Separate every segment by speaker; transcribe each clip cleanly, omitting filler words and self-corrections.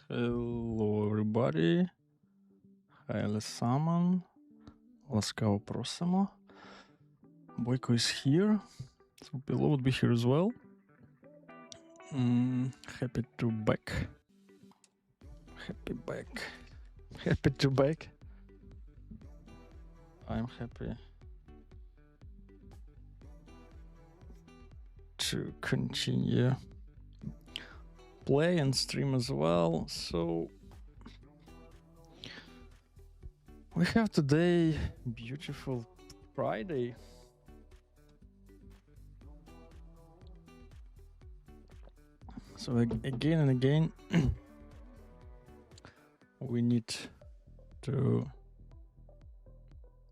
Speaker 1: Hello everybody, Haile Salmon, ласкаво просимо. Boyko is here, so PLO would be here as well. Happy to back. Happy to back. I'm happy to continue play and stream as well. So we have today beautiful Friday. So again and again we need to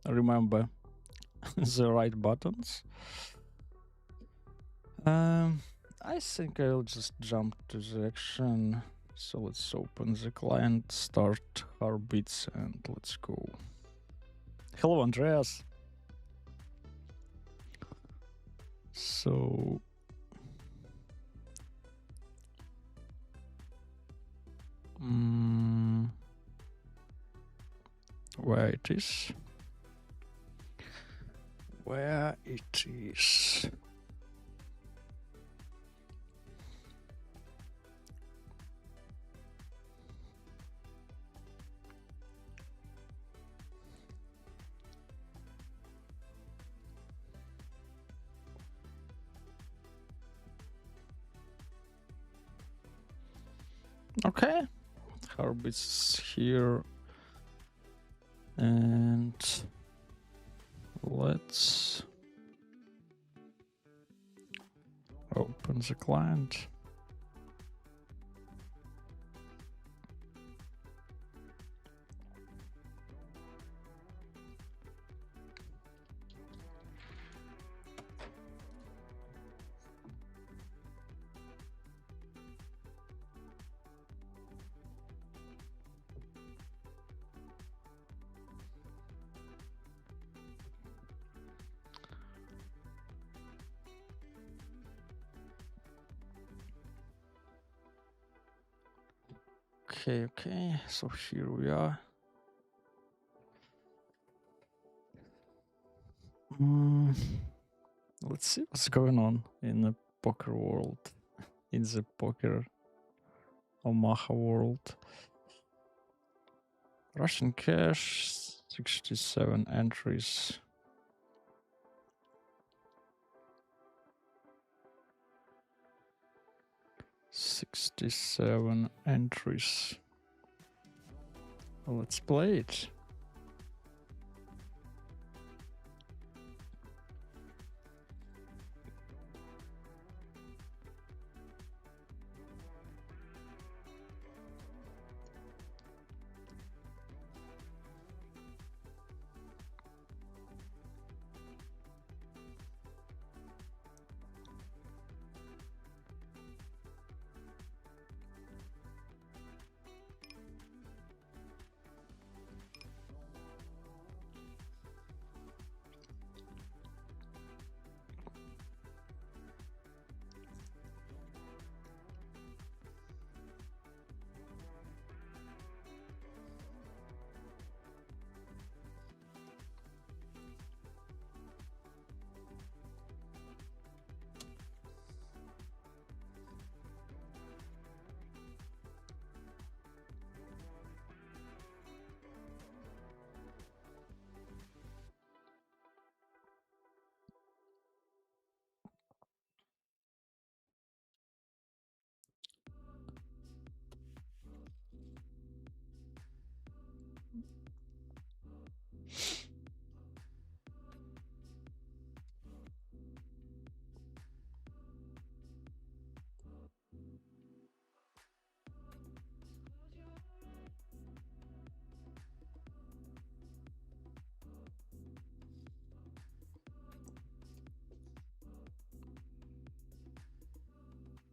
Speaker 1: remember the right buttons. I think I'll just jump to the action. So let's open the client, start Heartbeats, and let's go. Hello, Andreas. So where it is? Where it is? Okay, Heartbeats here, and let's open the client. Okay, so here we are. Let's see what's going on in the poker world, in the poker Omaha world. Russian cash, 67 entries. $67 entries. Let's play it.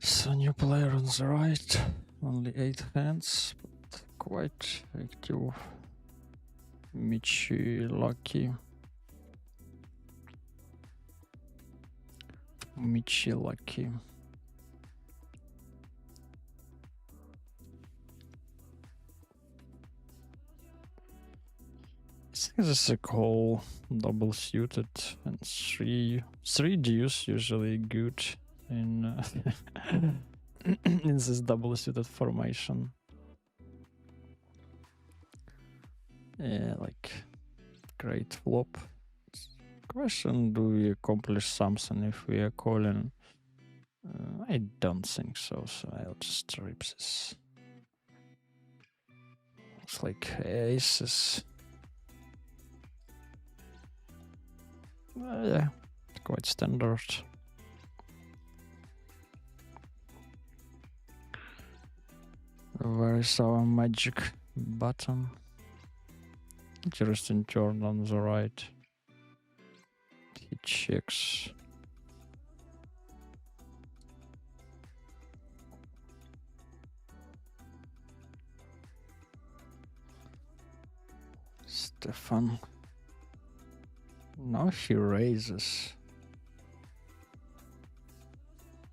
Speaker 1: So new player on the right, only 8 hands, but quite active. Michi Lucky. think this is a call, double suited, and three deuce usually good in in this double suited formation. Yeah, like great flop. Question: do we accomplish something if we are calling? I don't think so. So I'll just rip this. Looks like aces. Yeah, quite standard. Where is our magic button? Interesting turn on the right. He checks. Stefan. Now he raises.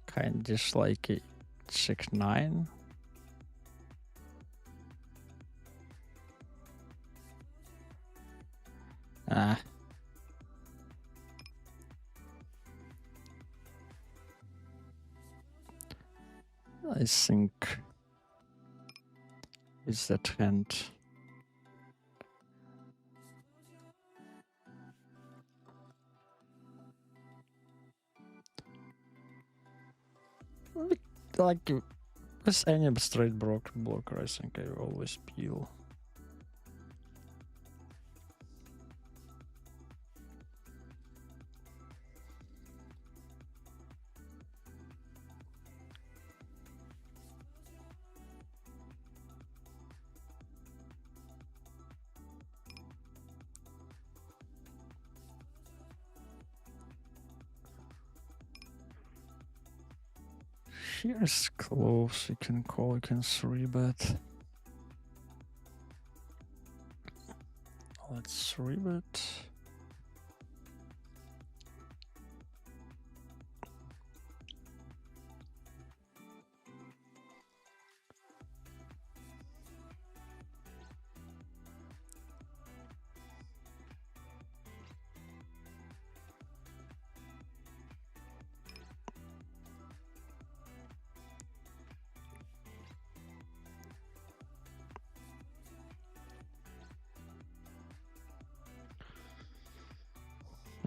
Speaker 1: Kind of like a check 9. Ah. I think it's that hand. Like with any straight blocker, I think I always peel. Here's close. You can call, you can 3-bet. Let's 3-bet.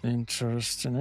Speaker 1: Interesting.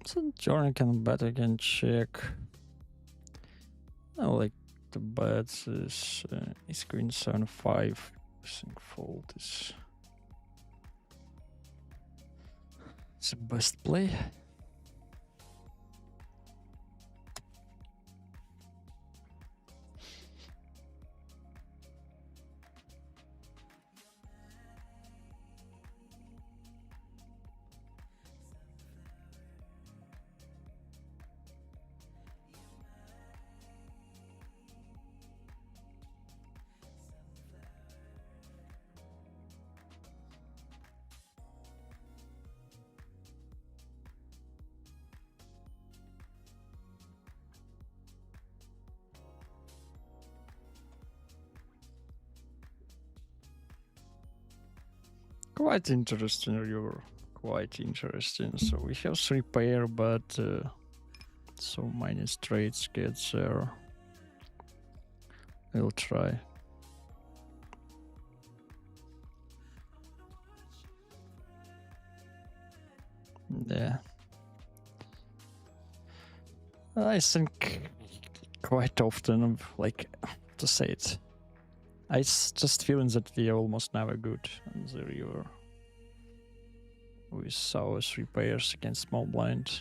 Speaker 1: So turn can bet, I can check. I like the bets is queen 7-5. I think fold is the best play. Quite interesting river. Quite interesting. So we have 3 pair, but so many straights gets there. I'll try. Yeah. I think quite often, like to say it, just feeling that we are almost never good on the river. With our 3 pairs against small blind.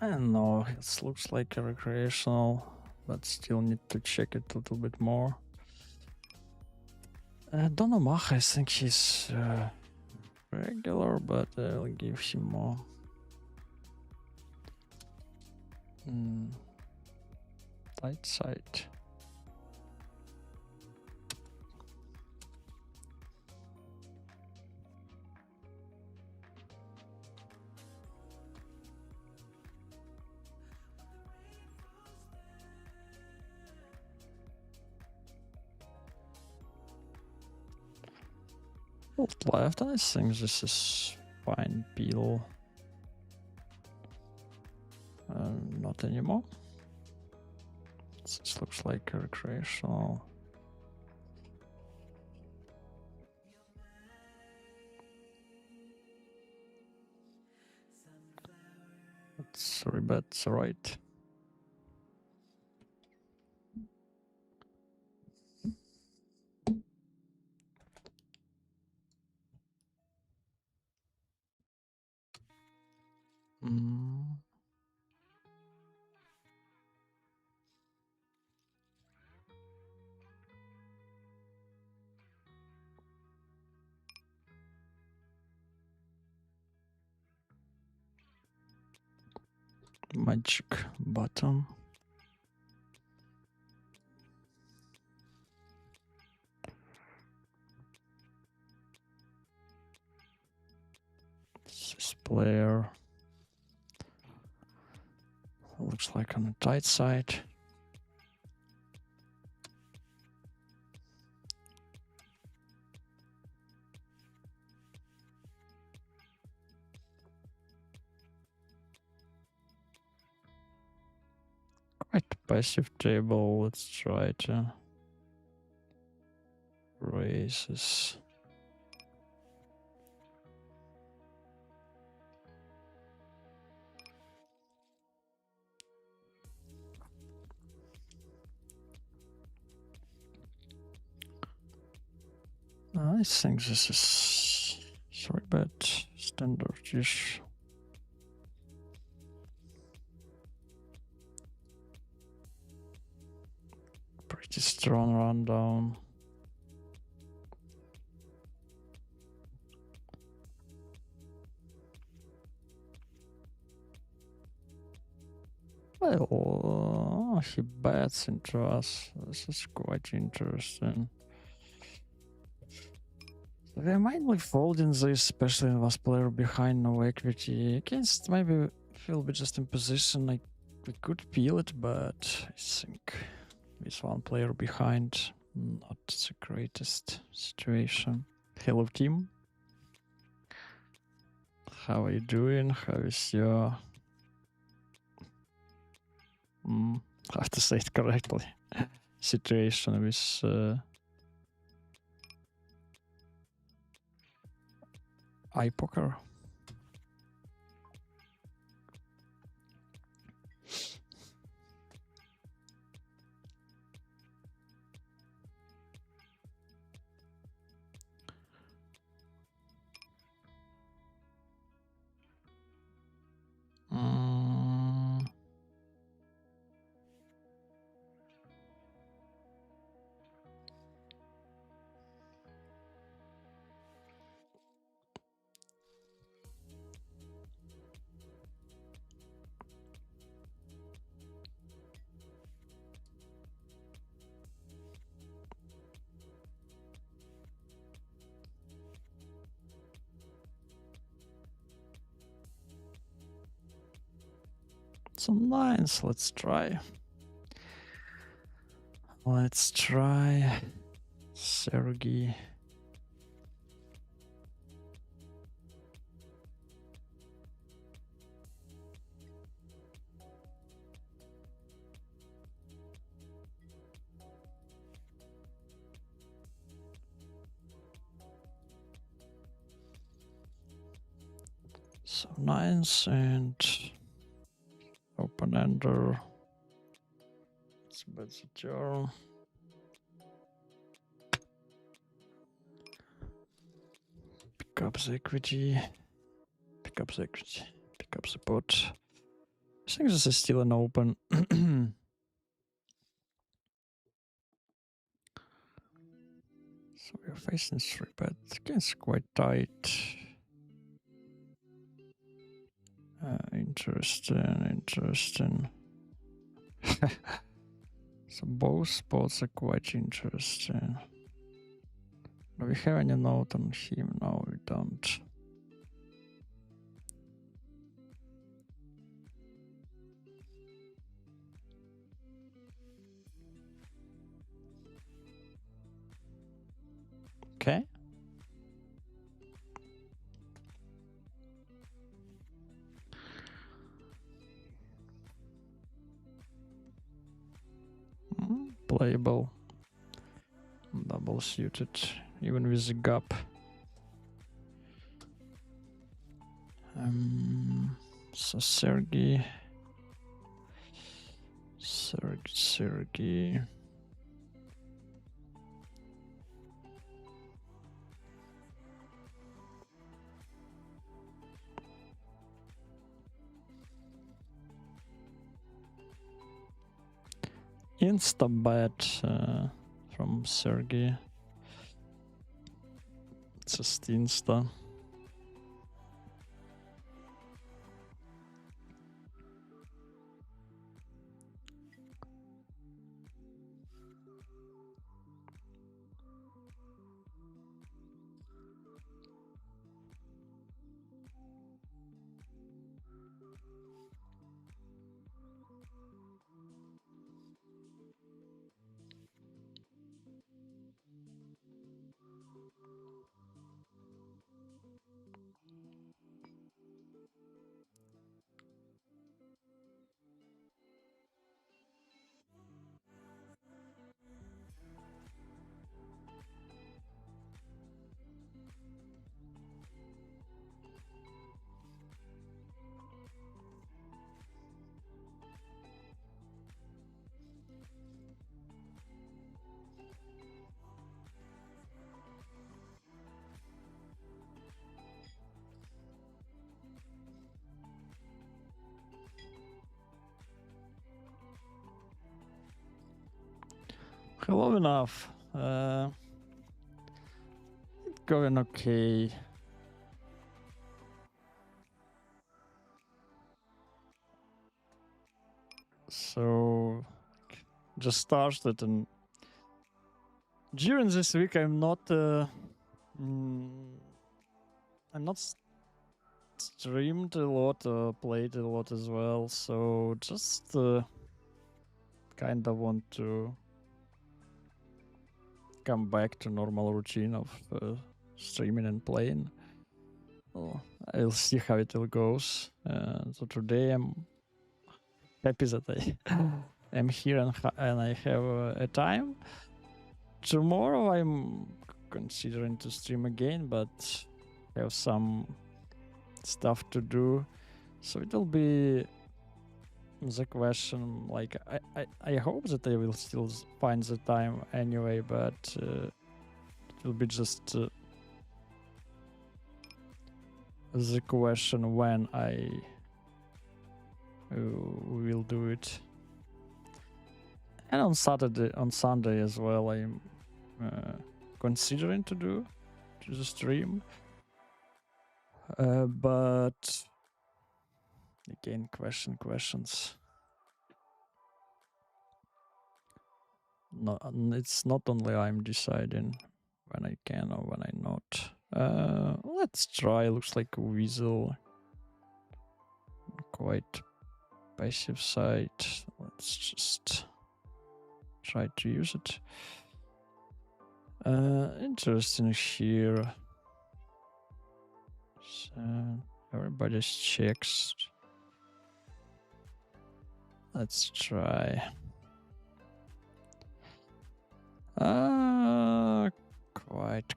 Speaker 1: I don't know, it looks like a recreational, but still need to check it a little bit more. Don't know Mach, I think he's regular, but I'll give him more. Light side. Left, I think this is fine peel. Not anymore. This looks like a recreational. Sorry, but it's alright. Magic button. This player looks like on the tight side. Quite passive table. Let's try to raise this. I think this is sorry, but standard-ish. Pretty strong rundown. Well, he bets into us. This is quite interesting. They might be folding this, especially with player behind, no equity. Against maybe if he'll be just in position, like we could peel it, but I think with one player behind, not the greatest situation. Hello team. How are you doing? How is your I have to say it correctly. Situation with iPoker. Some nines. Let's try. Let's try Sergey. So nines and open ender. Let's bet the turn. Pick up the equity. Pick up the equity. Pick up the pot. I think this is still an open. So we're facing 3-bet. It's quite tight. Interesting. So both spots are quite interesting. Do we have any note on him? No, we don't. Okay. Playable. Double suited, even with the gap. So Sergey. Insta bet from Sergey. Just insta. Hello enough. Going okay. So just started, and during this week I'm not streamed a lot, played a lot as well, so just kind of want to come back to normal routine of streaming and playing. Well, I'll see how it all goes. So today I'm happy that I am here and I have a time. Tomorrow I'm considering to stream again, but have some stuff to do. So it'll be the question, like, I hope that I will still find the time anyway, but it will be just the question when I will do it. And on Sunday as well, I'm considering to do the stream. But again, questions. No, it's not only I'm deciding when I can or when I not. Let's try. Looks like a weasel. Quite passive side. Let's just try to use it. Interesting here. So everybody checks. Let's try.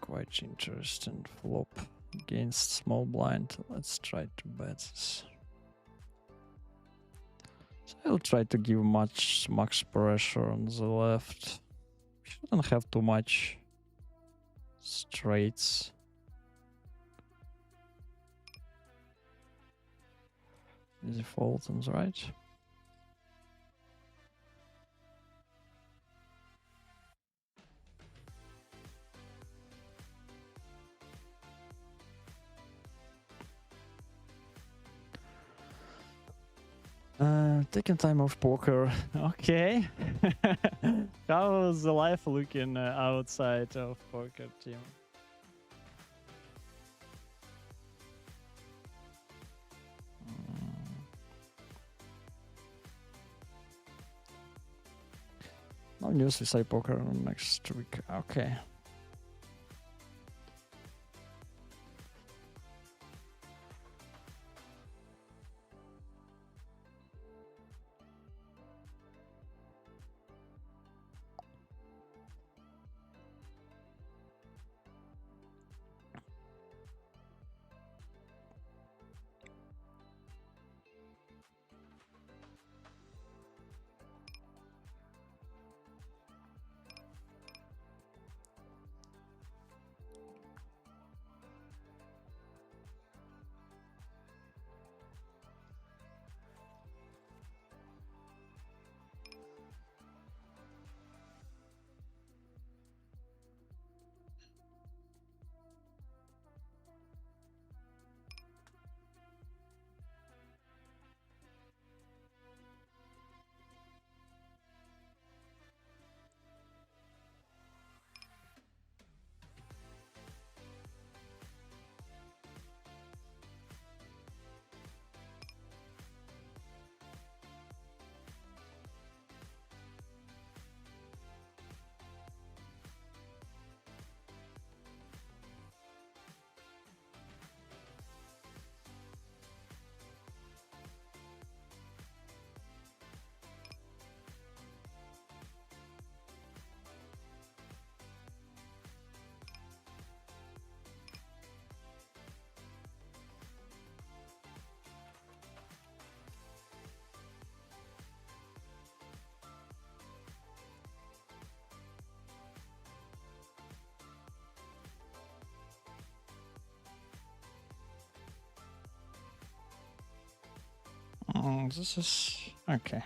Speaker 1: Quite interesting flop against small blind. Let's try to bet this. So I'll try to give max pressure on the left. Shouldn't have too much straights. Easy fold on the right. Taking time off poker. Okay. How's the life looking outside of poker, team? No news with poker next week. Okay. This is okay.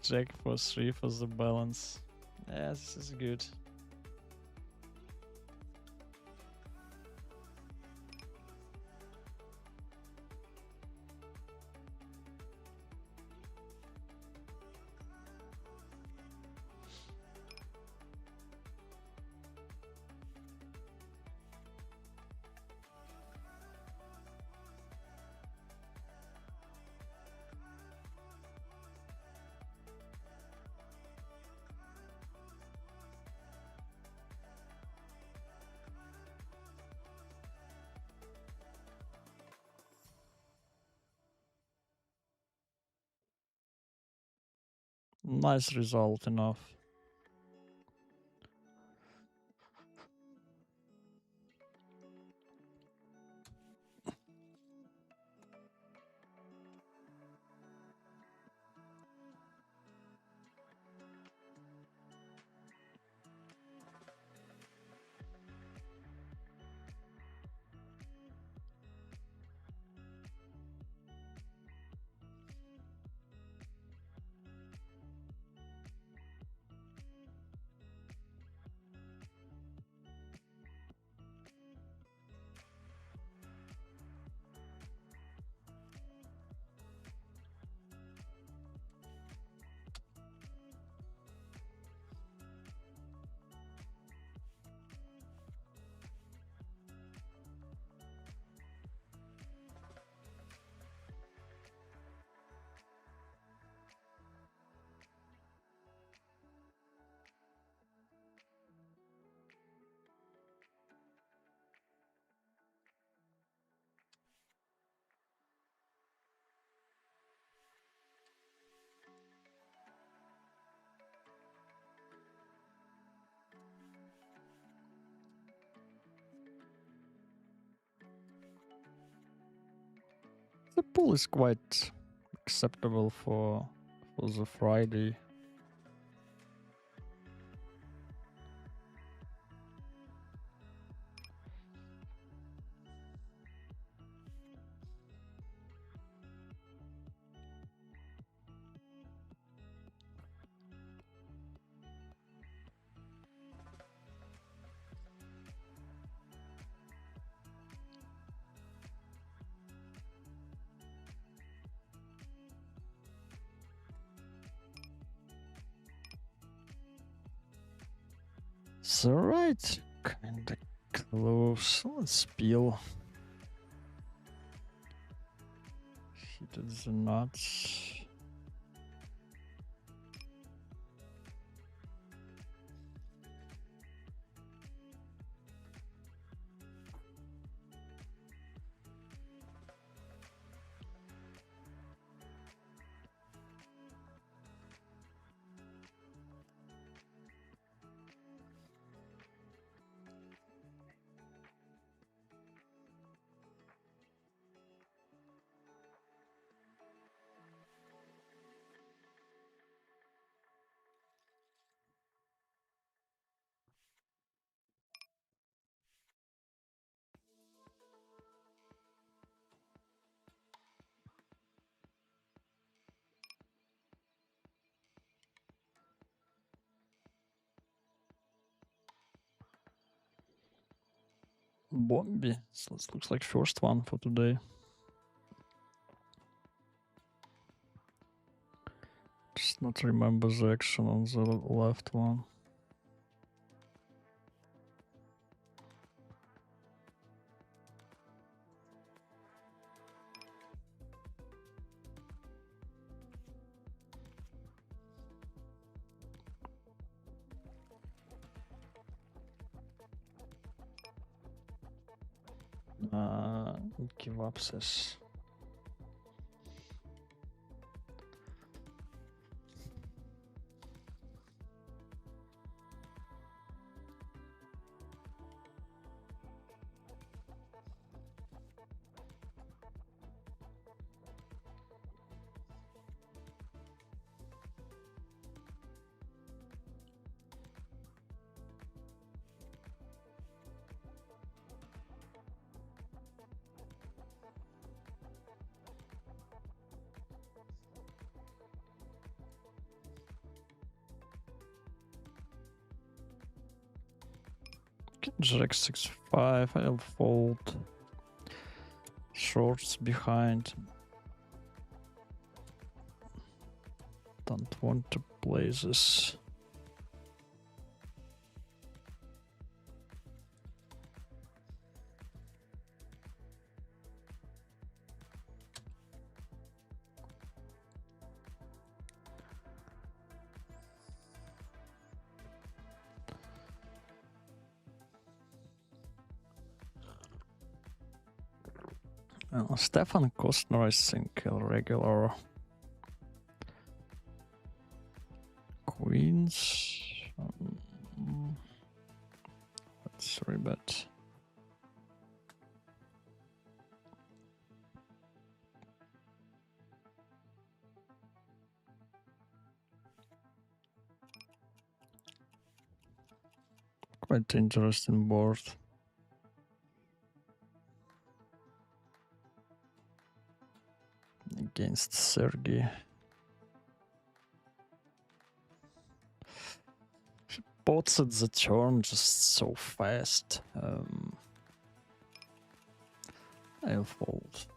Speaker 1: Jack for 3 for the balance. Yeah, this is good. Nice result enough. The pool is quite acceptable for the Friday. So right, kinda close. Let's peel. Heated the nuts. Bombi. So this looks like first one for today. Just not remember the action on the left one. Give up this. Jack 6-5, I'll fold. Shorts behind. Don't want to play this. Stefan Kostner, I think, regular. Queens. Let's rebet. Quite interesting board. Against Sergey. He pots at the turn just so fast. I'll fold.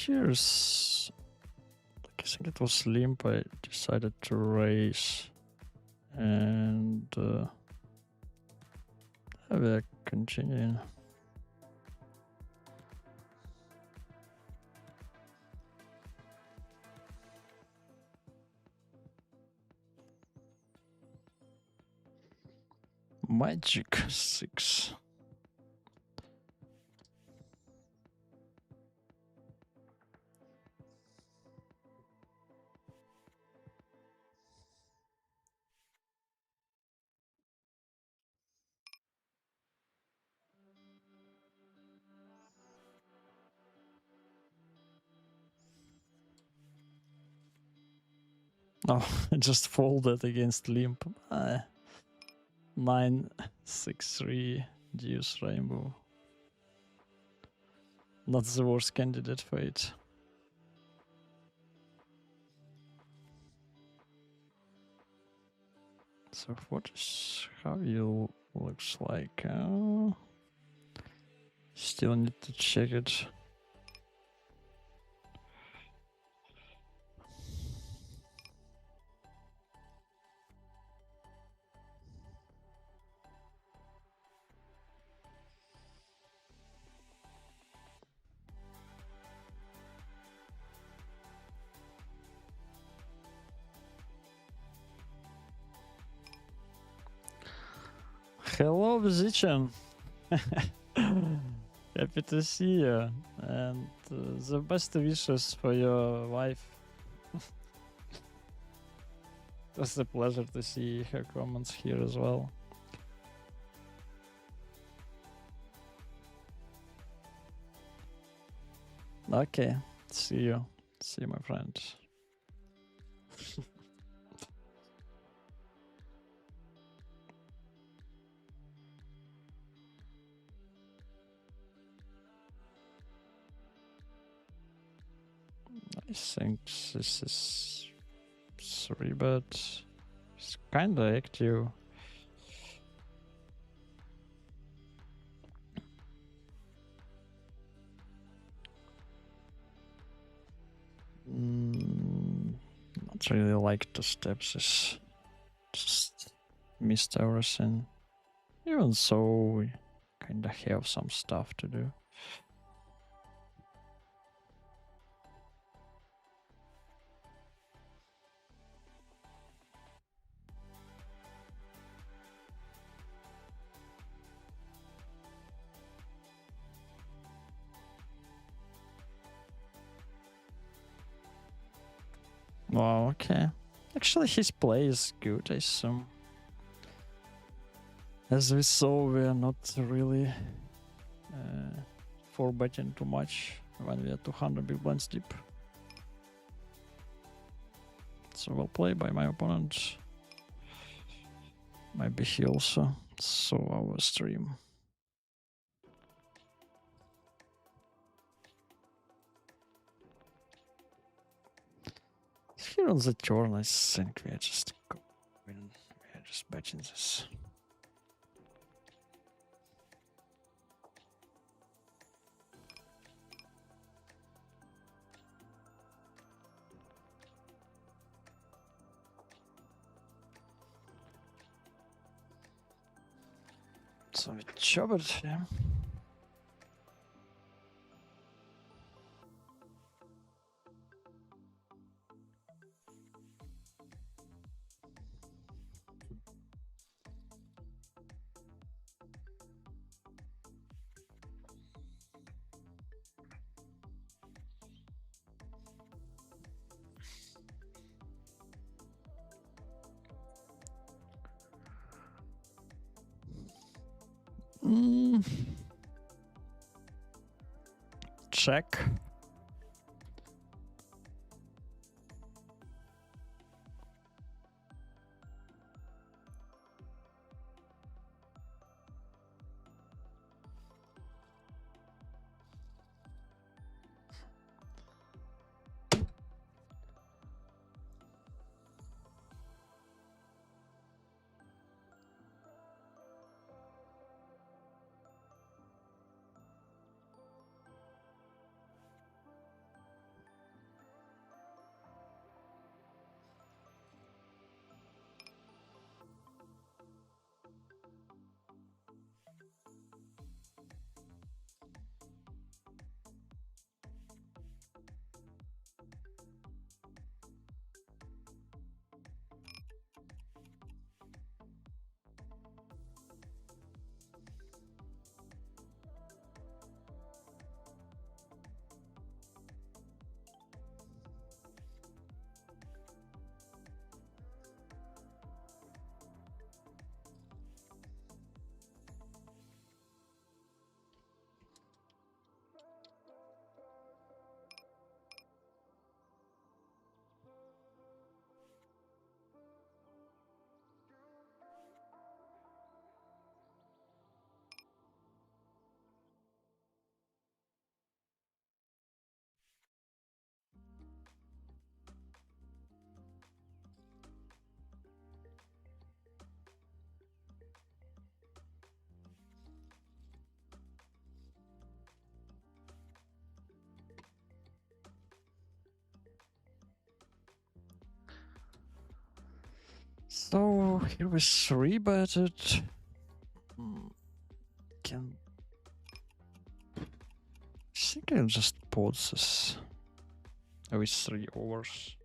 Speaker 1: Here's, I think it was limp. I decided to raise, and we're continuing. Magic 6. Oh, I just folded against limp. 9-6-3 deuce rainbow. Not the worst candidate for it. So what is how you looks like? Still need to check it. Hello, Zichan. Happy to see you, and the best wishes for your wife. It was a pleasure to see her comments here as well. Okay, see you. See you, my friend. I think this is 3-bet. It's kinda active. Not don't really like to step this. Just missed everything. Even so, we kinda have some stuff to do. Wow, okay. Actually, his play is good, I assume. As we saw, we are not really for betting too much when we are 200 big blinds deep. So well played by my opponent. Maybe he also saw our stream. Here on the turn, I think we are just betting this. So we chop it, yeah. Check. So here we 3-betted. Can I think I'll just pause this with 3 overs.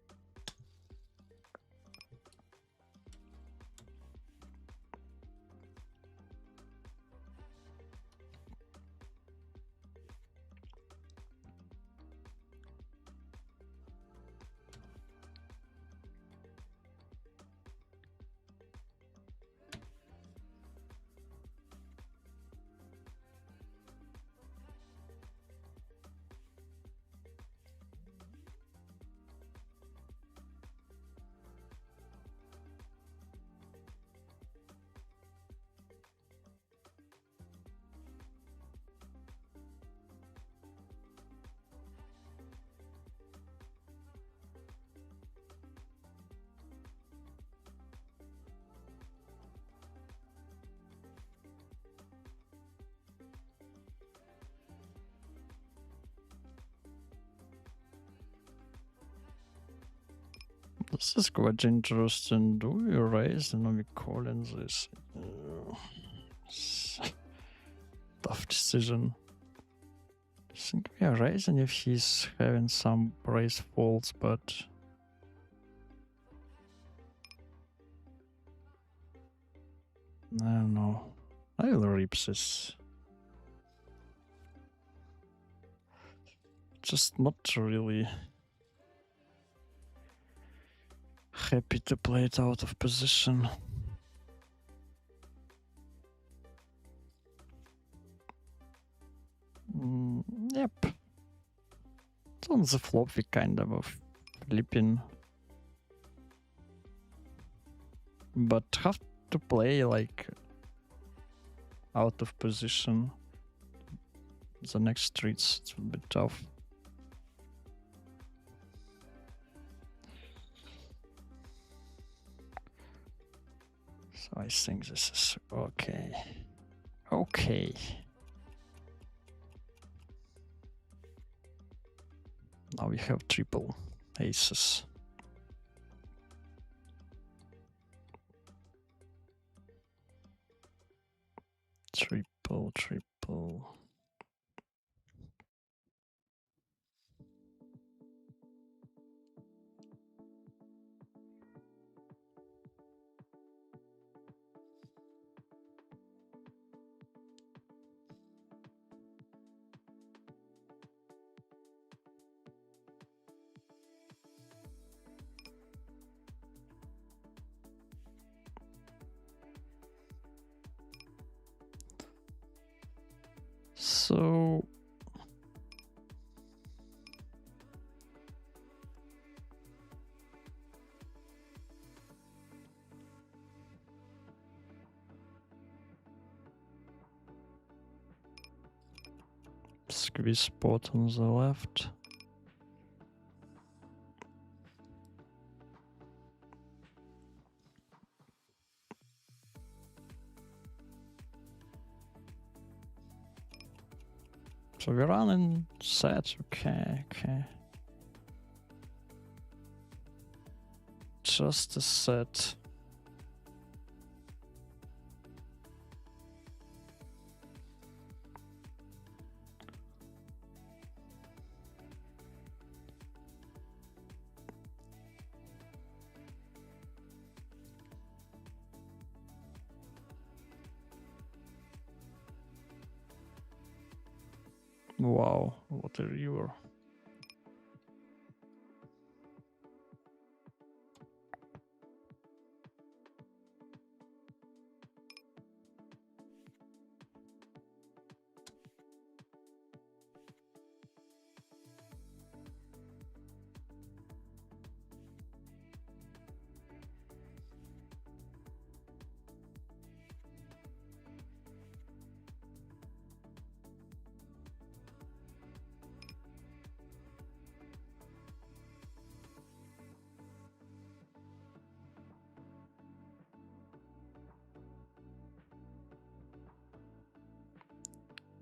Speaker 1: This is quite interesting. Do we raise and we call in this? Tough decision. I think we are raising if he's having some raise faults, but I don't know. I will rip this. Just not really happy to play it out of position. Yep. So on the flop we kind of flipping. But have to play like out of position. The next streets it's a bit tough. So I think this is okay. Okay. Now we have triple aces. Triple, triple. So squeeze spot on the left. So we're running set, okay. Just a set. Wow, what a river.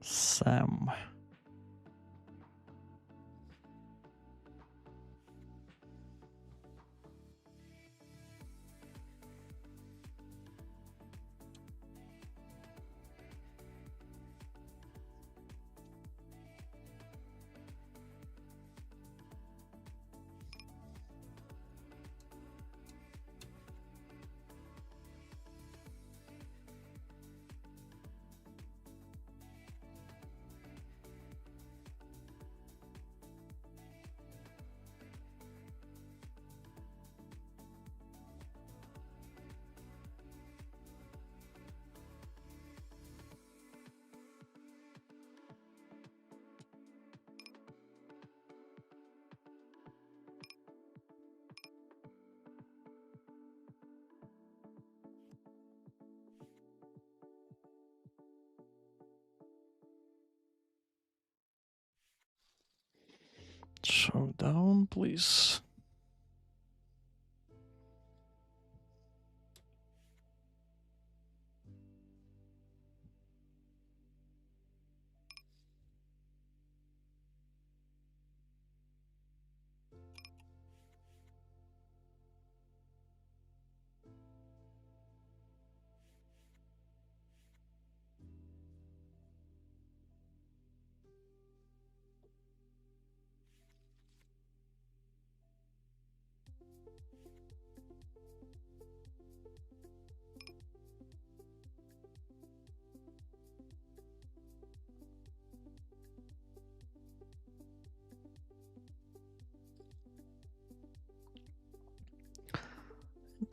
Speaker 1: Sam. Showdown, please.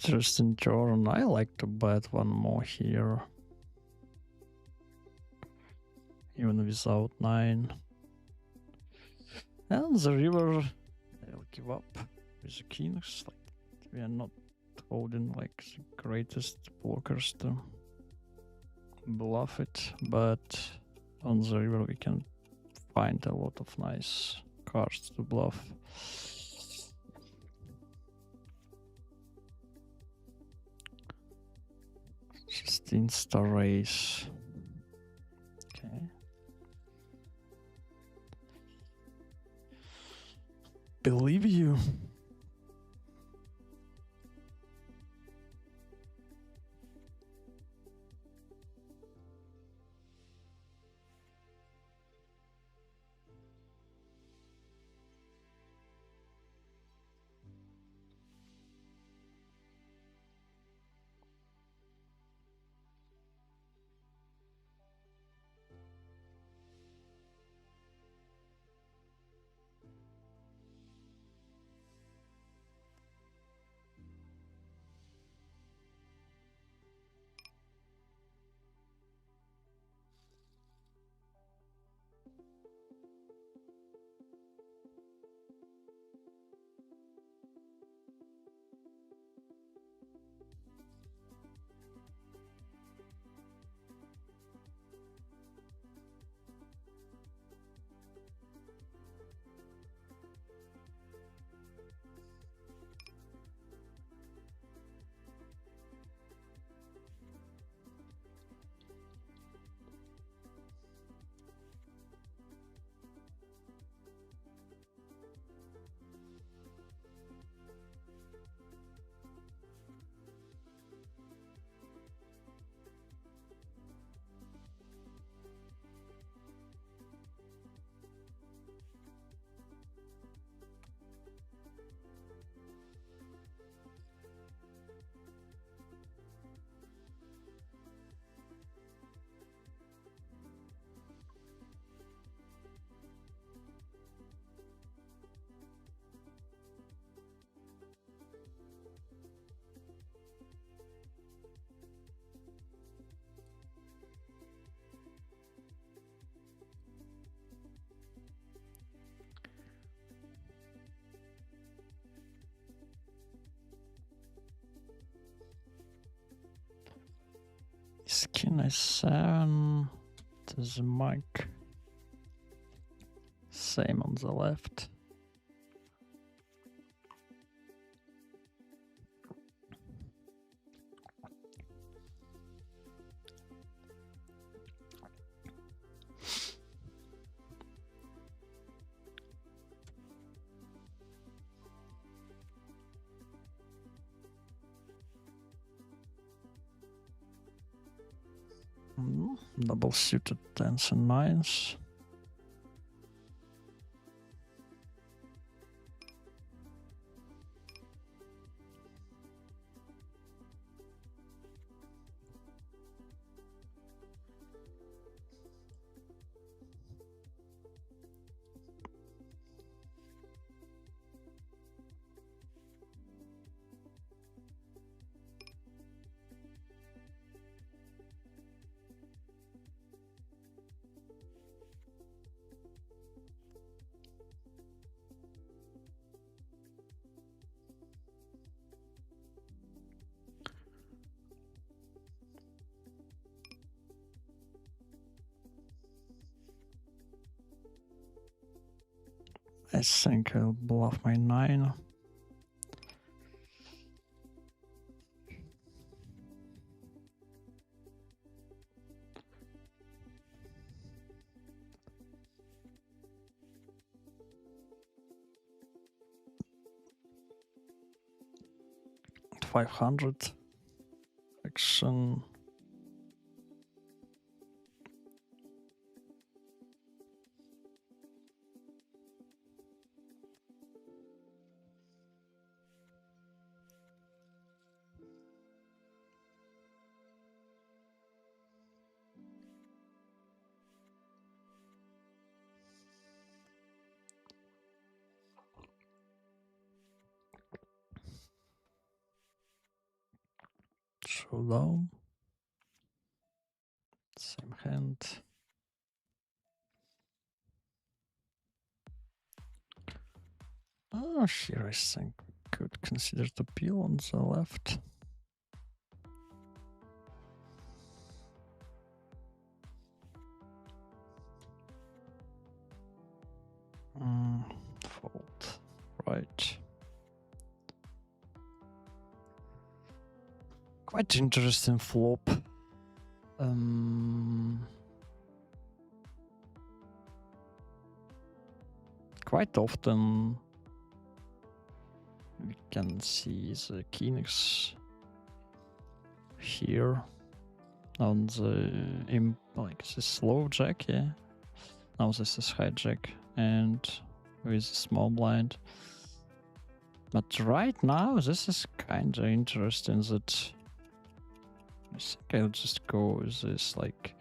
Speaker 1: Interesting turn. I like to bet one more here. Even without 9. And the river, they'll give up with the kings. Like, we are not holding like the greatest blockers to bluff it, but on the river we can find a lot of nice cards to bluff. Just insta raise. Okay. Believe you. King is 7 to the mic. Same on the left. Double suited 10s and 9s. I think I'll bluff my 9. $500 action. showdown. Same hand. Oh, here I think we could consider the peel on the left. Fold. Right. Quite interesting flop. Quite often we can see the kings here on the like this low jack, yeah. Now this is high jack and with a small blind. But right now this is kind of interesting that I think I'll just go with this, like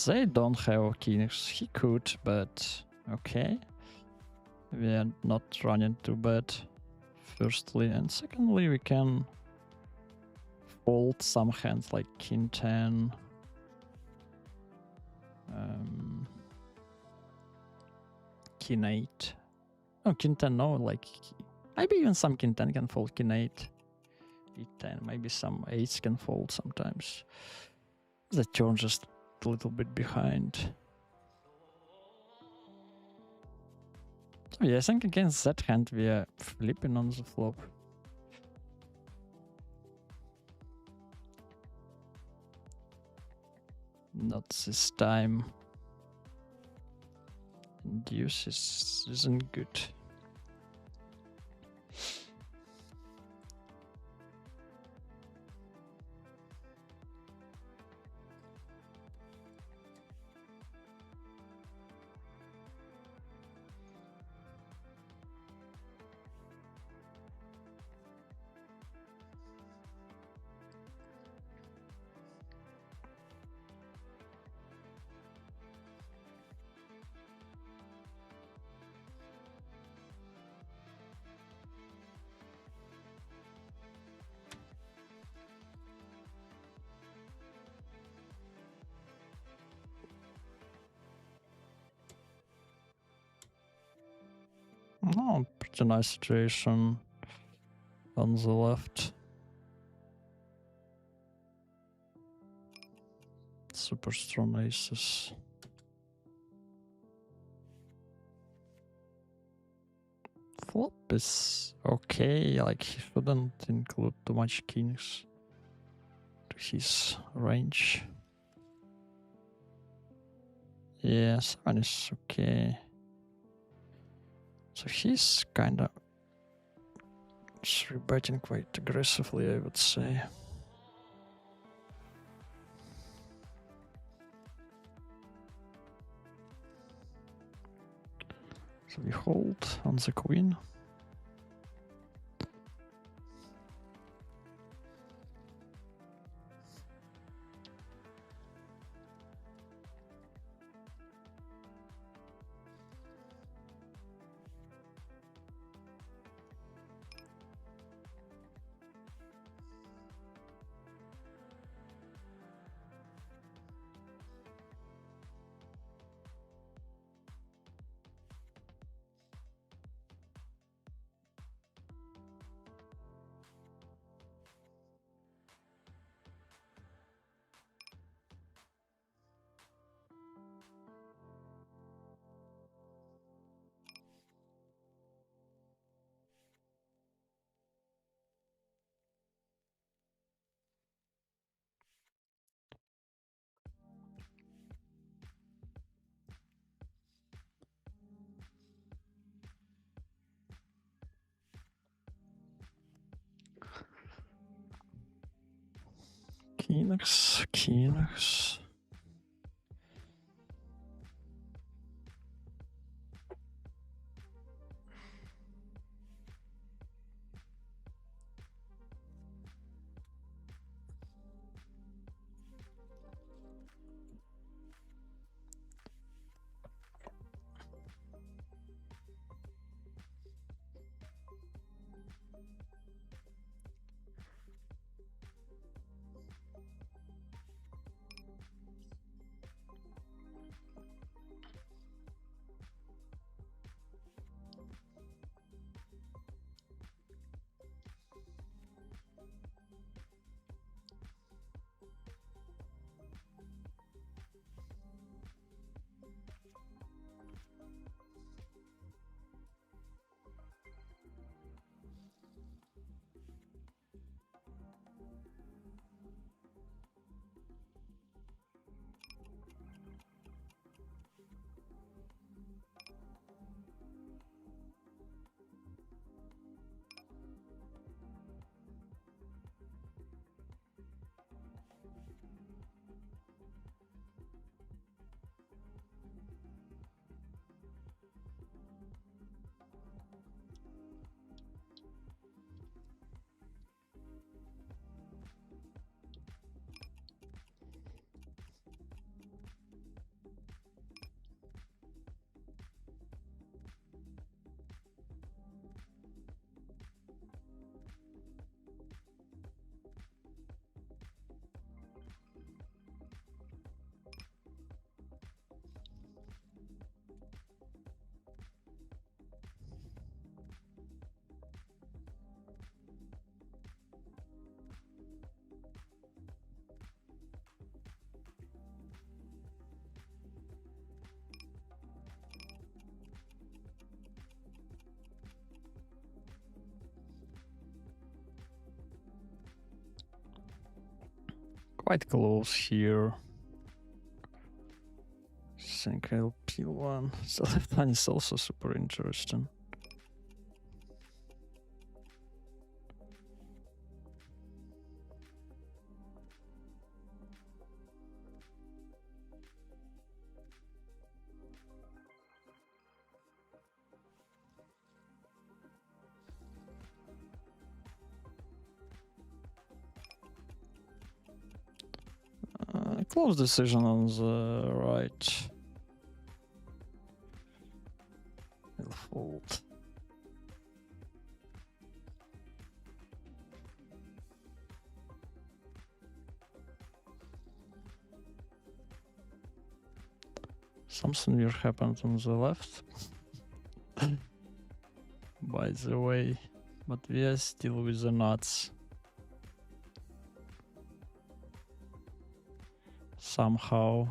Speaker 1: they don't have kings. He could, but okay. We are not running too bad, firstly, and secondly we can fold some hands like king 10. King 8. Oh, king 10, no, like maybe even some king 10 can fold king 8. E10, maybe some 8s can fold sometimes. The turn just a little bit behind. So yeah, I think against that hand we are flipping on the flop. Not this time. Deuce isn't good. Oh, pretty nice situation on the left. Super strong aces. Flop is okay, like he shouldn't include too much kings to his range. Yeah, 7 is okay. So he's kinda three-betting quite aggressively, I would say. So we hold on the queen. Kings. quite close here. I think I'll peel one. So left hand is also super interesting. Close decision on the right. I'll fold. Something weird happened on the left. By the way, but we are still with the nuts. Somehow.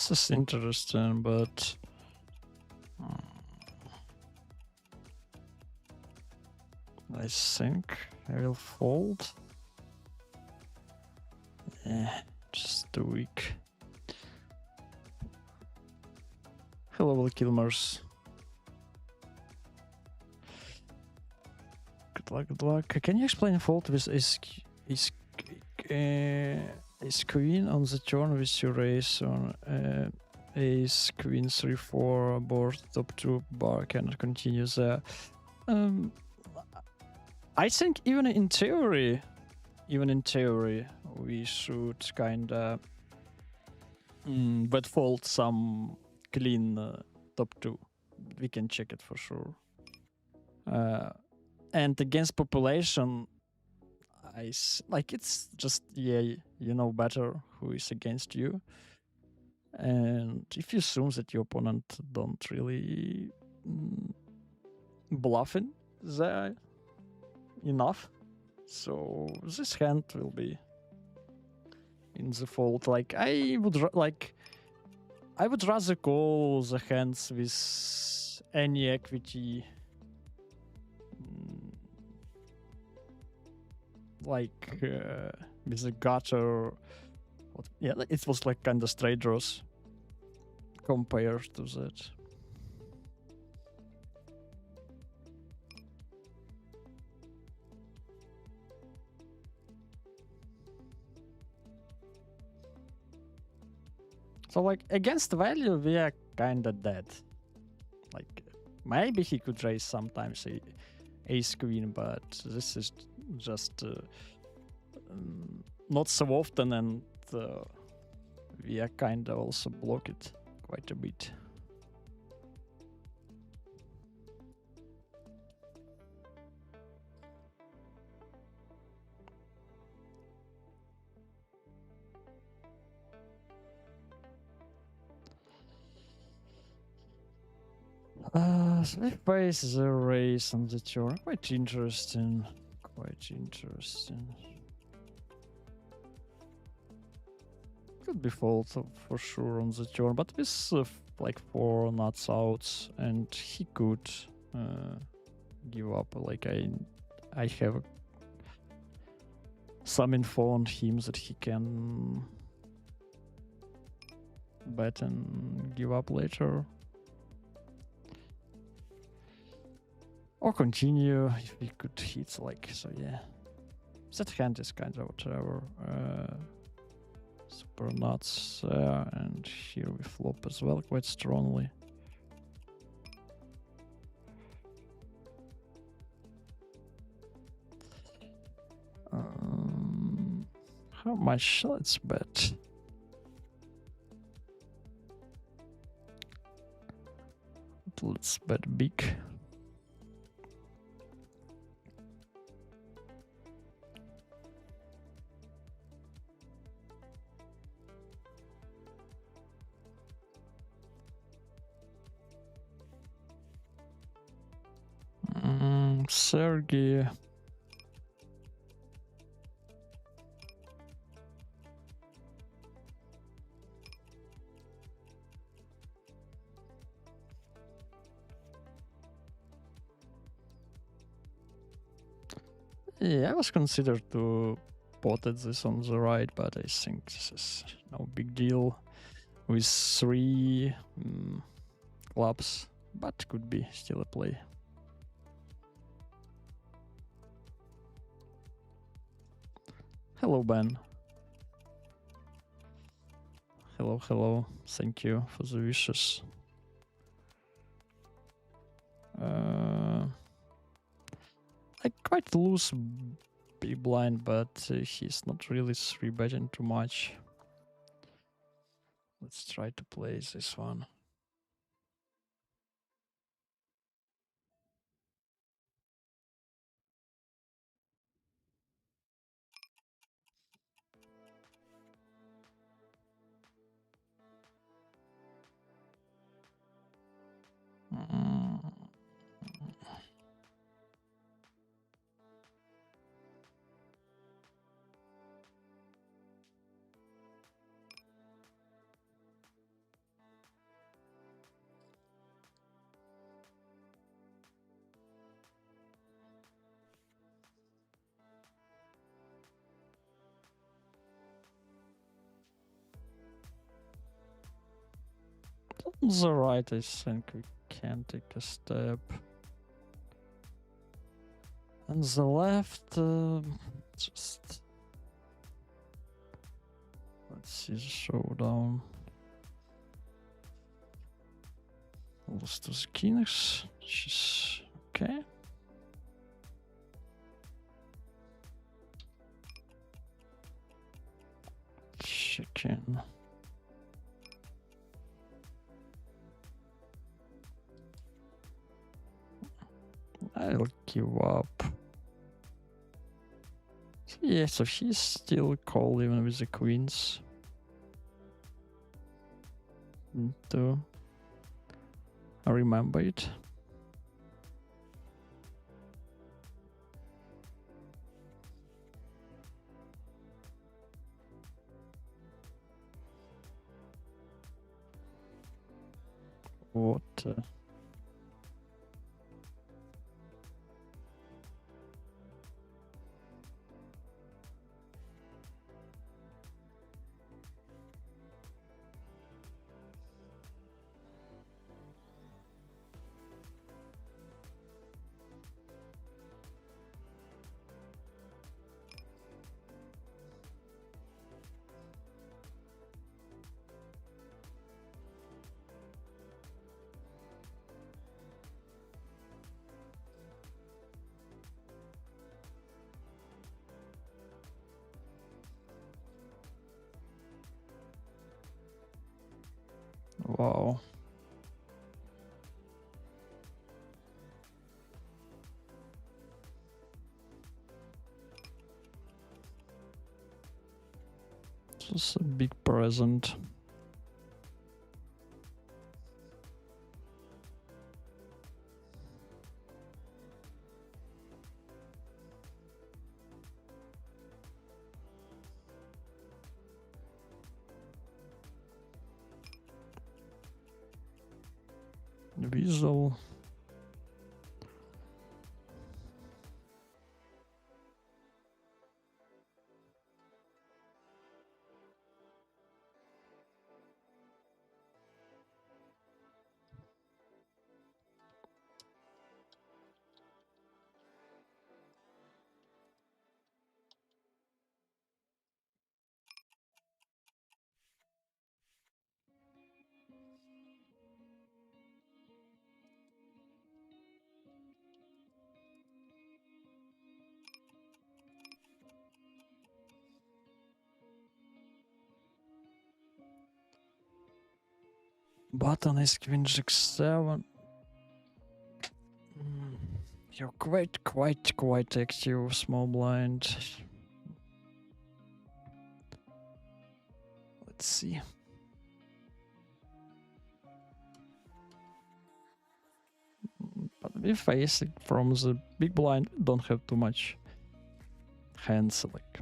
Speaker 1: This is interesting, but I think I will fold. Yeah, just too weak. Hello, Kilmers. Good luck, good luck. Can you explain fold with is queen on the turn with your race on ace queen 3-4 board top 2 bar cannot continue there? I think even in theory, we should kinda but fold some clean top 2. We can check it for sure. And against population, like it's just, yeah, you know better who is against you. And if you assume that your opponent don't really bluffing there enough, so this hand will be in the fold. Like I would rather call the hands with any equity, like with a gutter. Yeah, it was like kind of straight draws compared to that. So like against value, we are kind of dead. Like maybe he could raise sometimes ace queen, but this is just not so often, and we are kind of also block it quite a bit. So we face the race on the turn. Quite interesting. Quite interesting. Could be fold for sure on the turn, but with like 4 nuts out, and he could give up. Like I have some info on him that he can bet and give up later. Or continue if we could hit, like, so yeah. That hand is kind of whatever. Super nuts, and here we flop as well quite strongly. How much? Let's bet. Let's bet big. Sergey. Yeah, I was considered to pot at this on the right, but I think this is no big deal with 3 clubs, but could be still a play. Hello, Ben. Hello, hello. Thank you for the wishes. I quite lose big blind, but he's not really 3-betting too much. Let's try to play this one. On the right, I think we can take a step. On the left, just let's see the showdown. Lost to the kings, which is okay. Chicken. I'll give up. Yeah, so he's still called even with the queens. To remember it. What? Wow. This is a big present. Visual. Button is queen g7. You're quite active, small blind. Let's see. But we face it from the big blind. Don't have too much hands. Like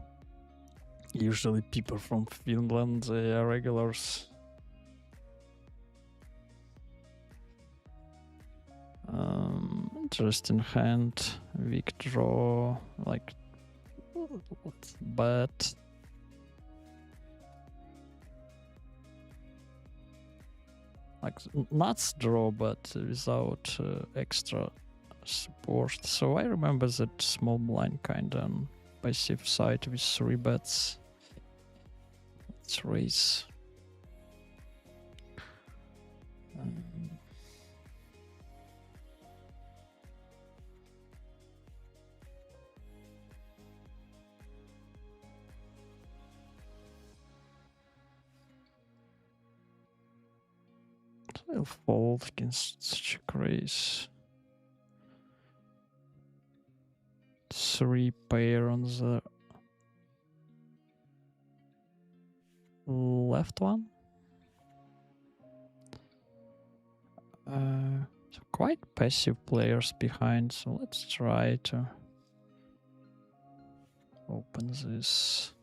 Speaker 1: usually people from Finland, they are regulars. Interesting hand. Weak draw. Like, but like nuts draw, but without extra support. So I remember that small blind kind of passive side with 3 bets. Let's raise. I'll fold against check raise. 3 pair on the left one. So quite passive players behind, so let's try to open this.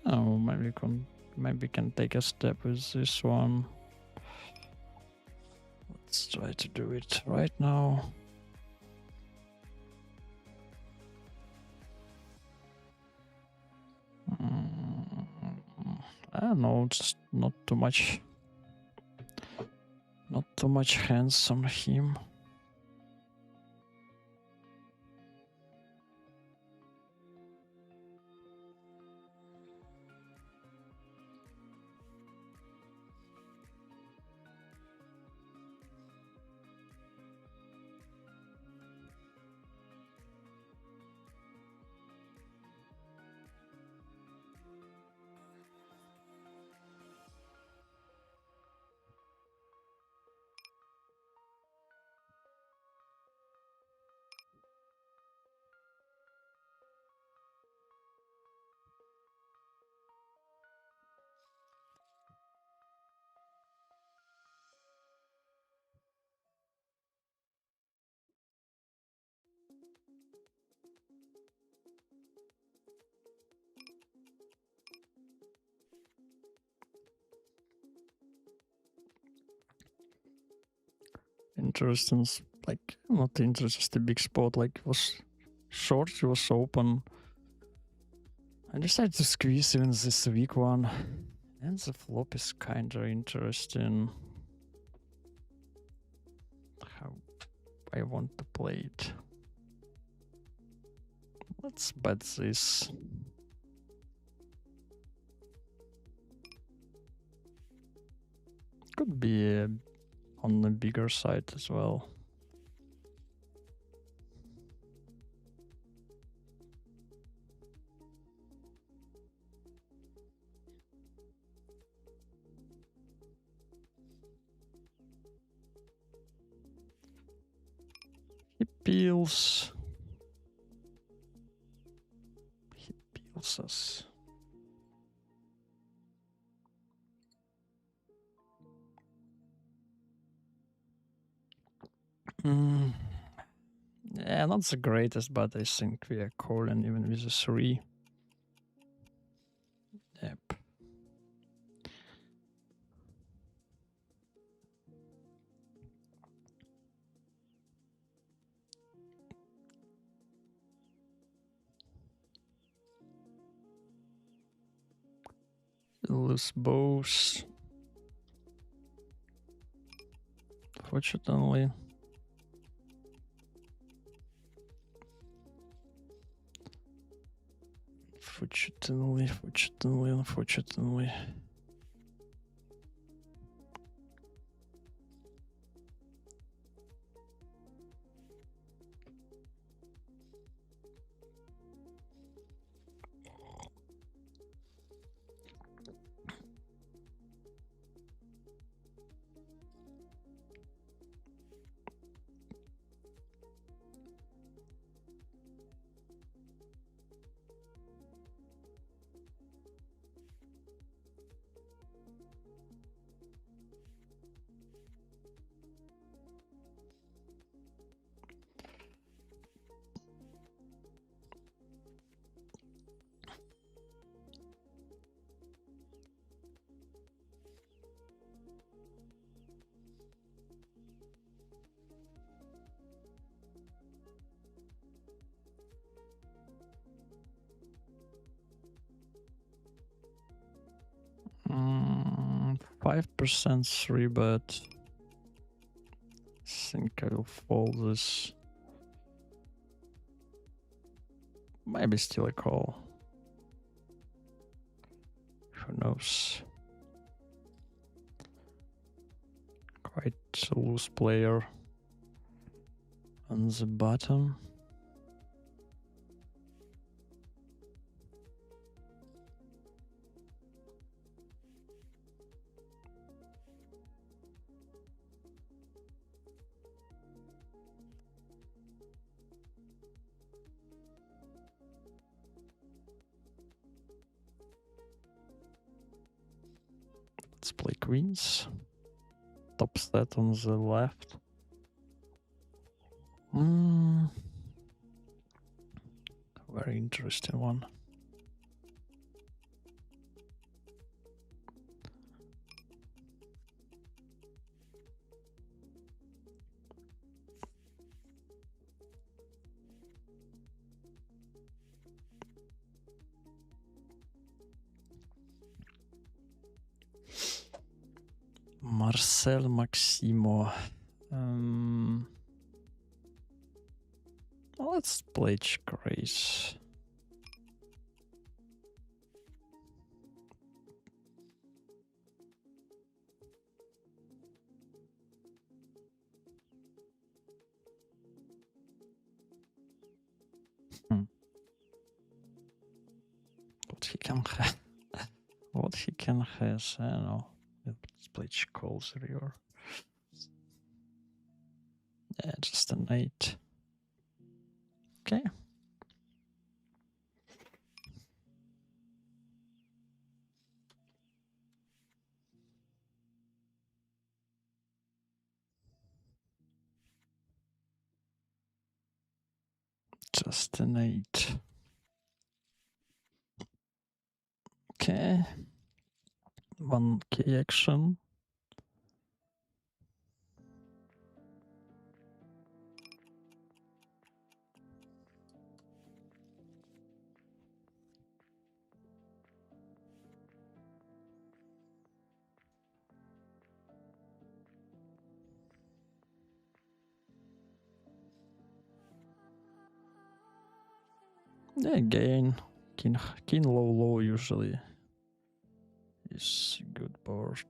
Speaker 1: Oh, maybe can take a step with this one. Let's try to do it right now. I don't know, just not too much hands on him. interesting, like not interesting, just a big spot. Like it was short, it was open. I decided to squeeze even this weak one. And the flop is kinda interesting. How I want to play it. Let's bet this. Could be on the bigger side as well. He peels. He peels us. Yeah, not the greatest, but I think we are calling even with a 3. Yep. Loose bows. Fortunately. Unfortunately. Mm, 5% 3 bet. I think I will fold this. Maybe still a call. Who knows? Quite a loose player on the bottom. Let's play queens. Top set on the left. Very interesting one. Marcel Maximo. Let's play Grace. What he can have. What he can has, I don't know. Let's play calls here. Yeah, just an 8. Okay. Just an 8. Okay. 1k action. Yeah, again, king low low usually is a good board.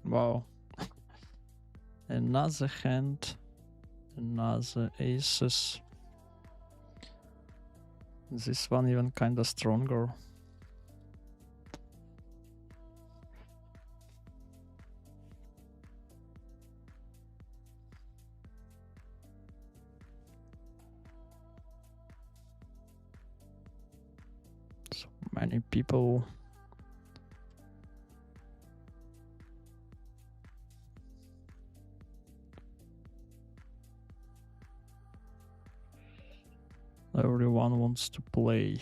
Speaker 1: Wow. Another hand, another aces. This one even kinda stronger. So many people. Everyone wants to play.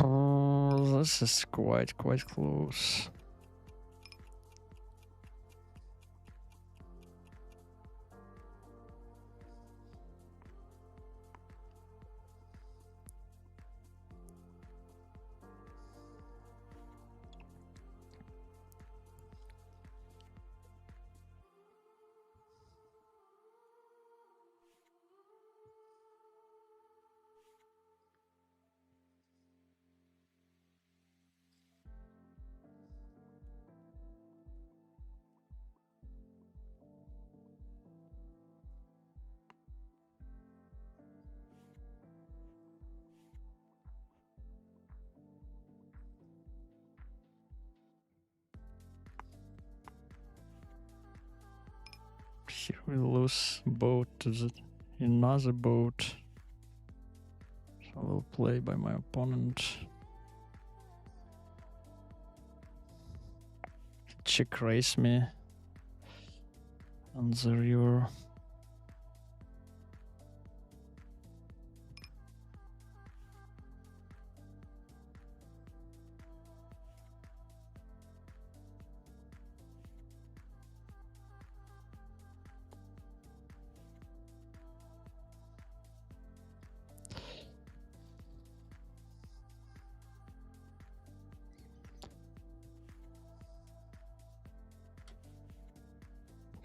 Speaker 1: Oh, this is quite close. Here we lose boat to another boat. So I will play by my opponent. Check raise me on the river.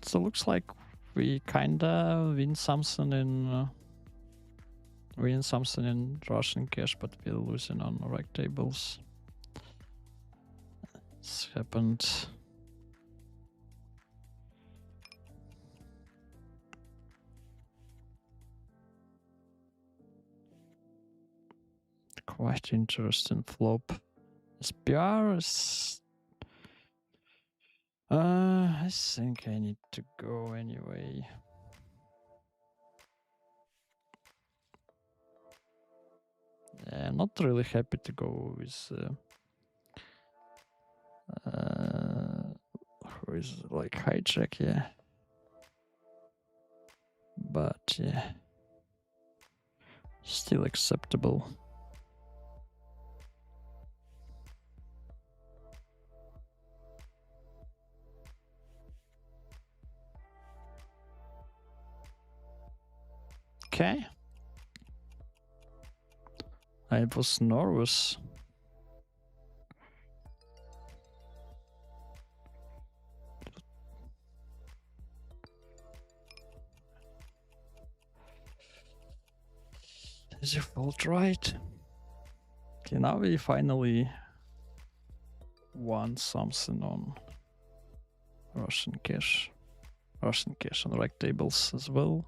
Speaker 1: So looks like we kinda win something in Russian cash, but we're losing on reg tables. This happened. Quite interesting flop. SPR is. I think I need to go anyway. Yeah, I'm not really happy to go with who is like hijack, yeah. But yeah, still acceptable. Okay. I was nervous. Easy fold, right? Okay, now we finally won something on Russian cash. Russian cash on rec tables as well.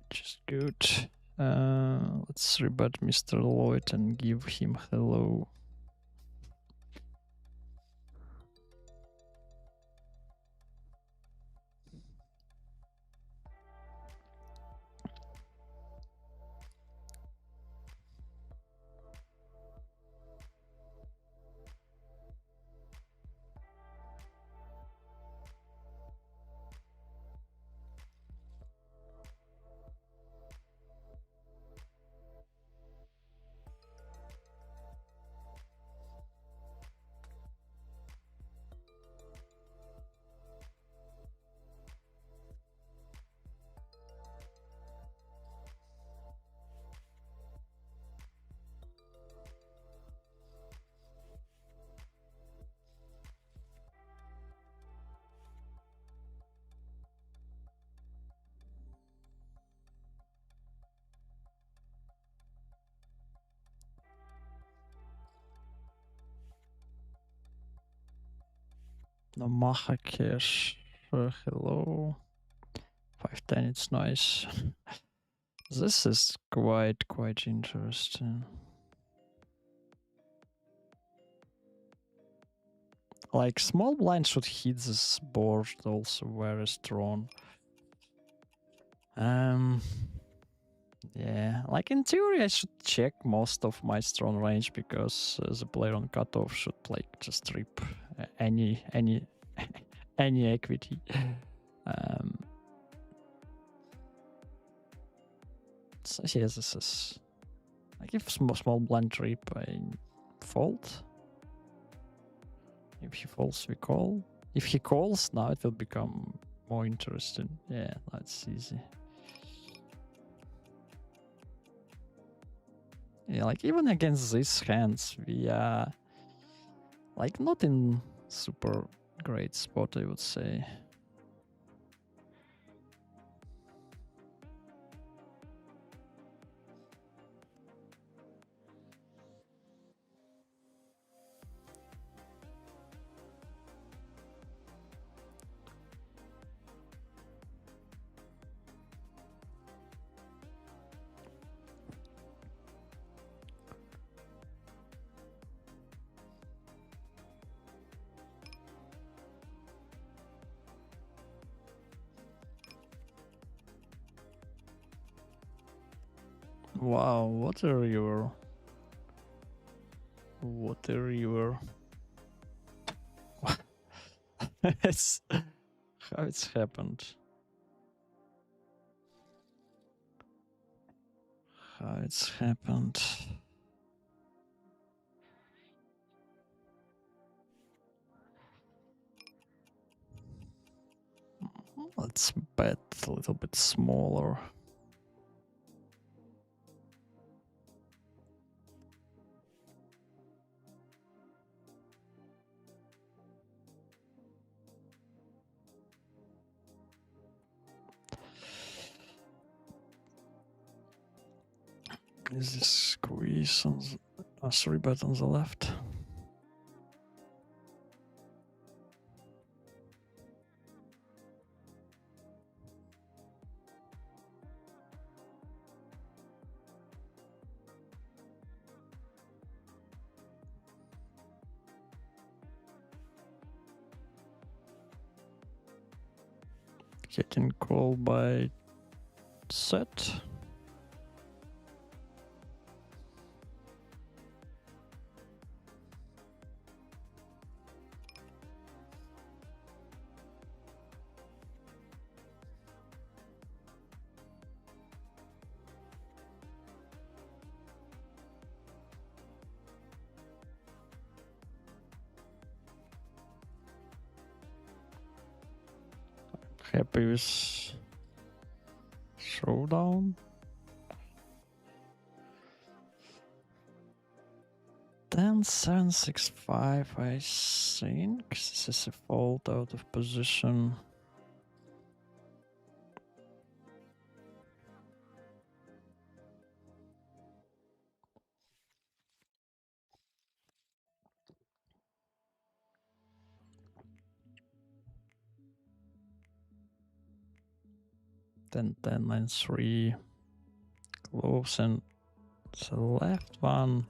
Speaker 1: Which is good. Let's rebut Mr. Lloyd and give him hello. No Maha cash. Hello. 510, it's nice. This is quite interesting. Like, small blind should hit this board also very strong. Yeah, like in theory I should check most of my strong range because the player on cutoff should like just rip any any equity. So yeah, this is like if small blind rip, I fold. If he folds, we call. If he calls, now it will become more interesting. Yeah, that's easy. Yeah, like even against these hands, we are like not in super great spot, I would say. Wow, what a river. What a river. It's how it's happened. How it's happened. Let's bet a little bit smaller. Is this squeeze on the 3-bet on the left? Getting called by set. Happy with showdown. 10-7-6-5, I think. This is a fold out of position. 10, 10, 9, 3. Close and the left one.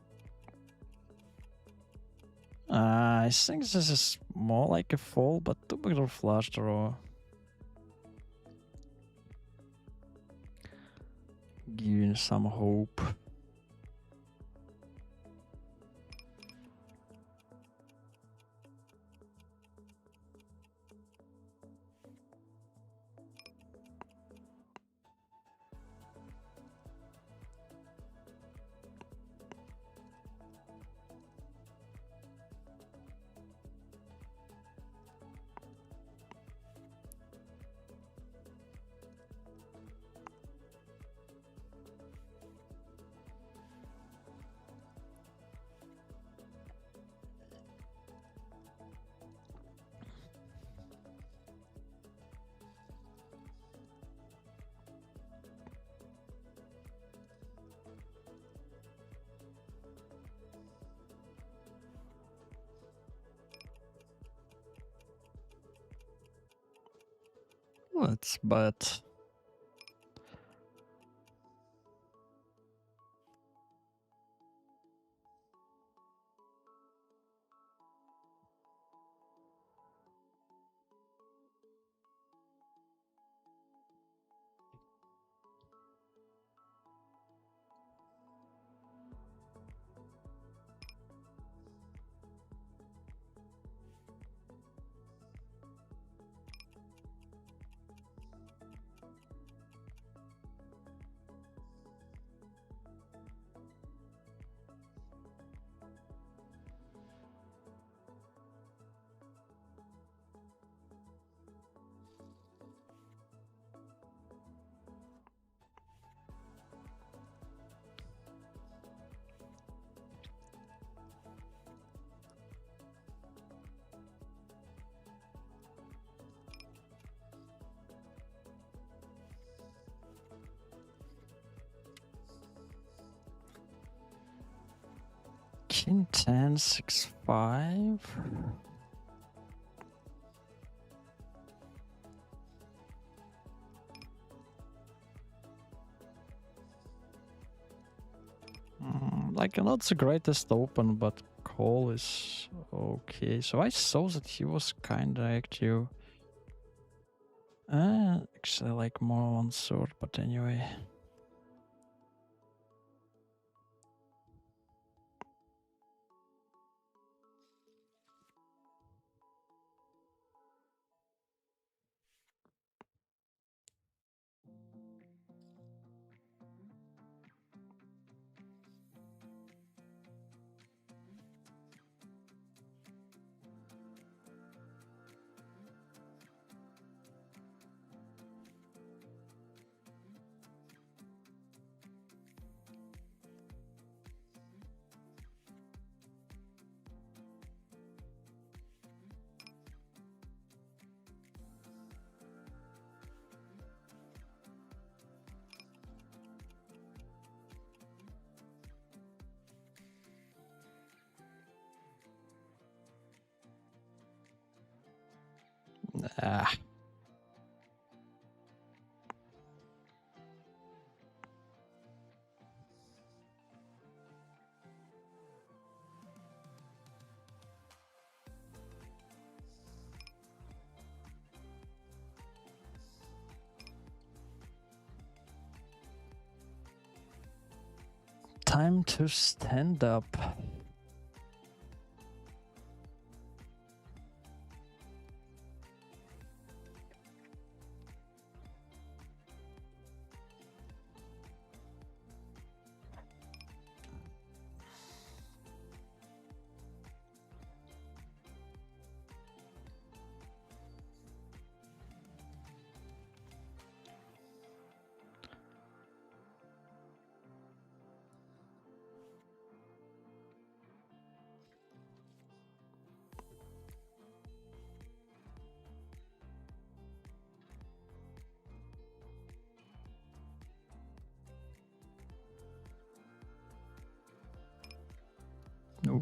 Speaker 1: I think this is more like a fold, but two backdoor flush draw. Giving some hope. Let's bet. King 10, 6, 5. Like not the greatest open, but call is okay. So I saw that he was kinda active. Actually like more on third, but anyway. Ah. Time to stand up.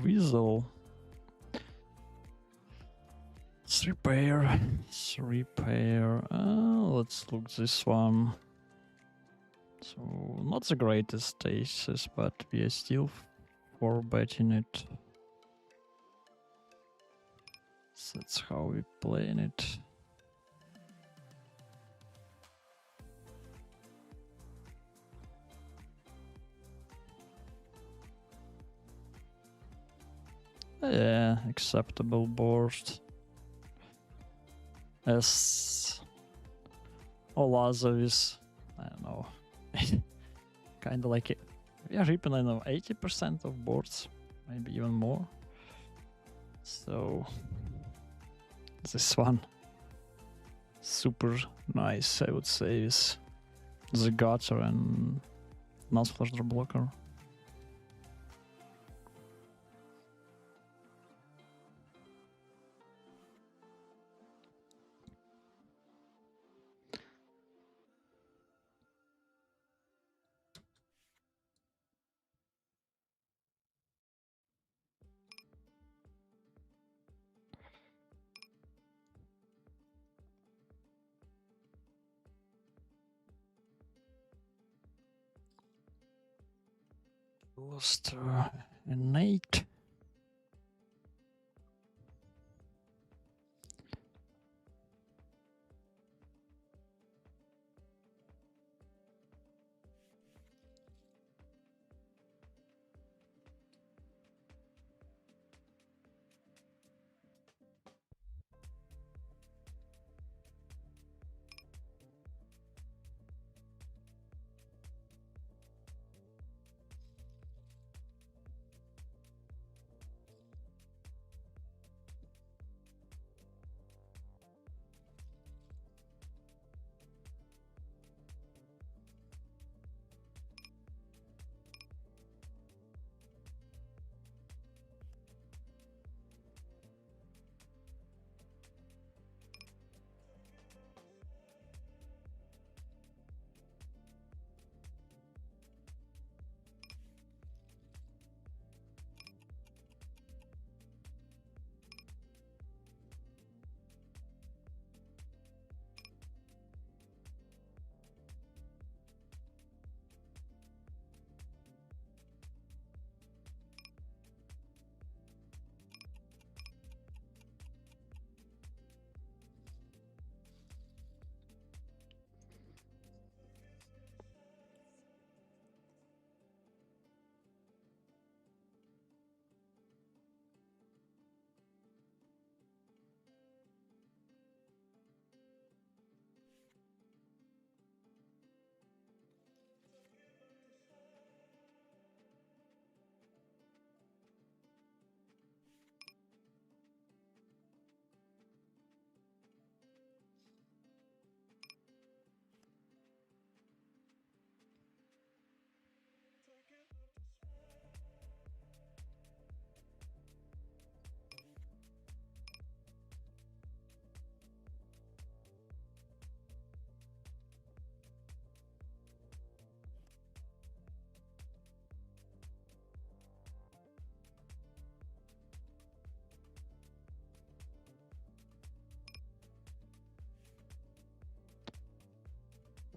Speaker 1: Weasel. 3 pair. 3 pair. Let's look this one. So not the greatest aces, but we are still 4-betting it. So that's how we playing it. Yeah, acceptable board. As all others, I don't know, kind of like it. We are ripping, I know, 80% of boards, maybe even more. So this one, super nice, I would say, is the gutter and not flutter blocker. Lost an 8.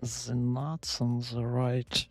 Speaker 1: The nuts on the right.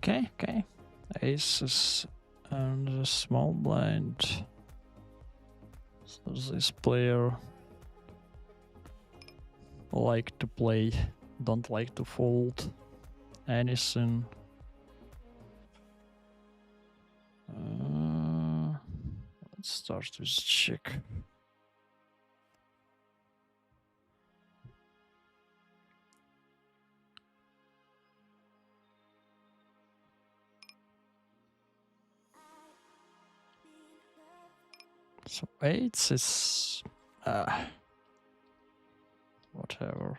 Speaker 1: Okay, okay. Aces and a small blind. So this player like to play, don't like to fold anything. Let's start with check. So eights is whatever.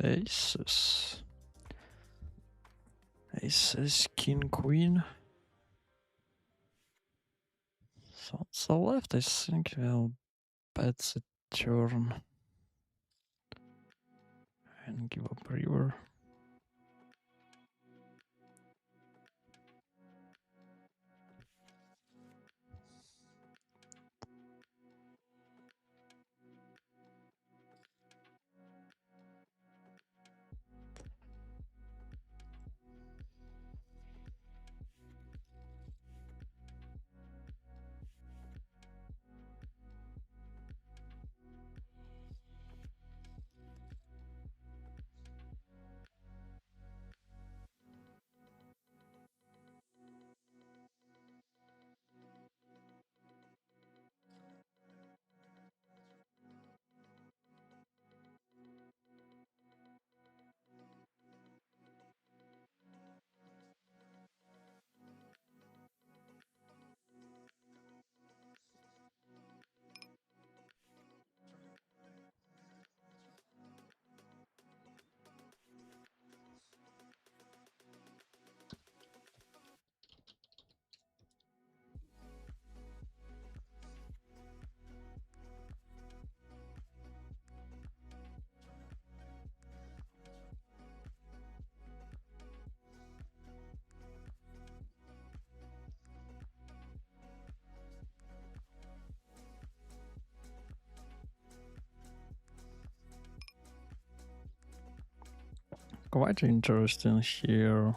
Speaker 1: Aces. Aces, king, queen. So on the left, I think we'll bet the turn and give up river. Quite interesting here.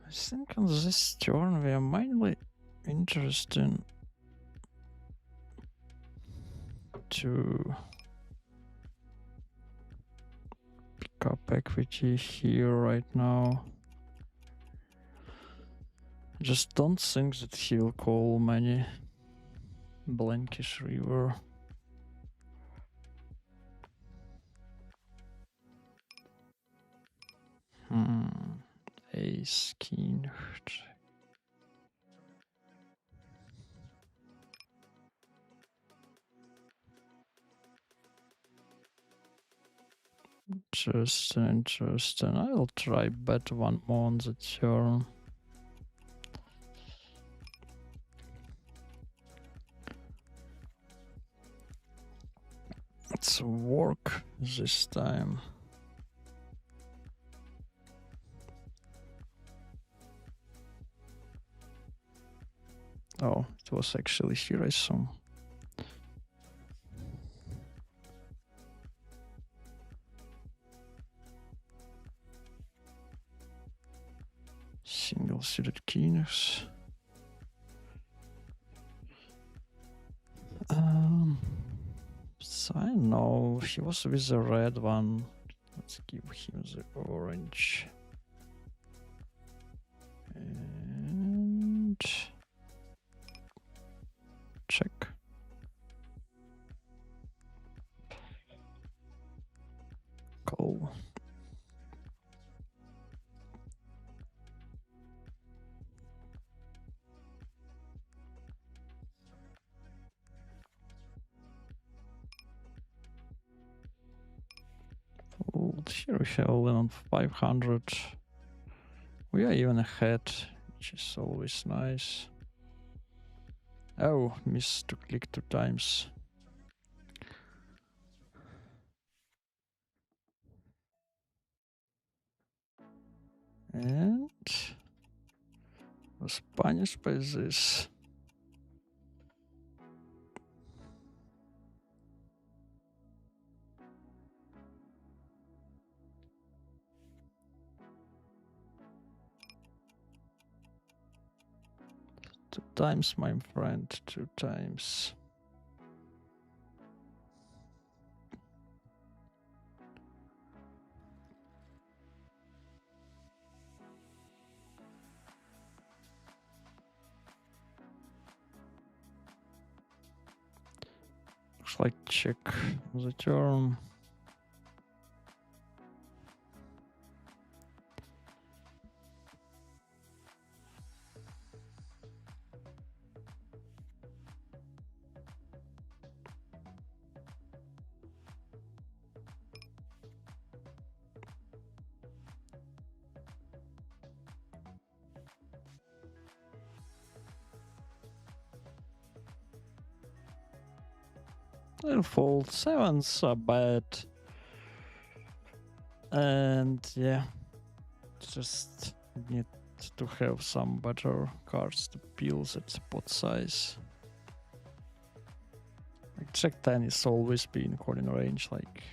Speaker 1: I think on this turn we are mainly interested to pick up equity here right now. Just don't think that he'll call many blankish river. Ace, king. Interesting. I'll try bet one more on the turn. Let's work this time. Oh, it was actually here I saw. Single suited kings. So I don't know, he was with the red one. Let's give him the orange. And check. Call. Here we have all in on 500. We are even ahead, which is always nice. Oh, missed to click 2 times. And was punished by this. Two times, my friend, 2 times. Looks like check the turn. I'll fold. Sevens are bad. And yeah, just need to have some better cards to peel at pot size. Like Jack 10 is always been calling range, like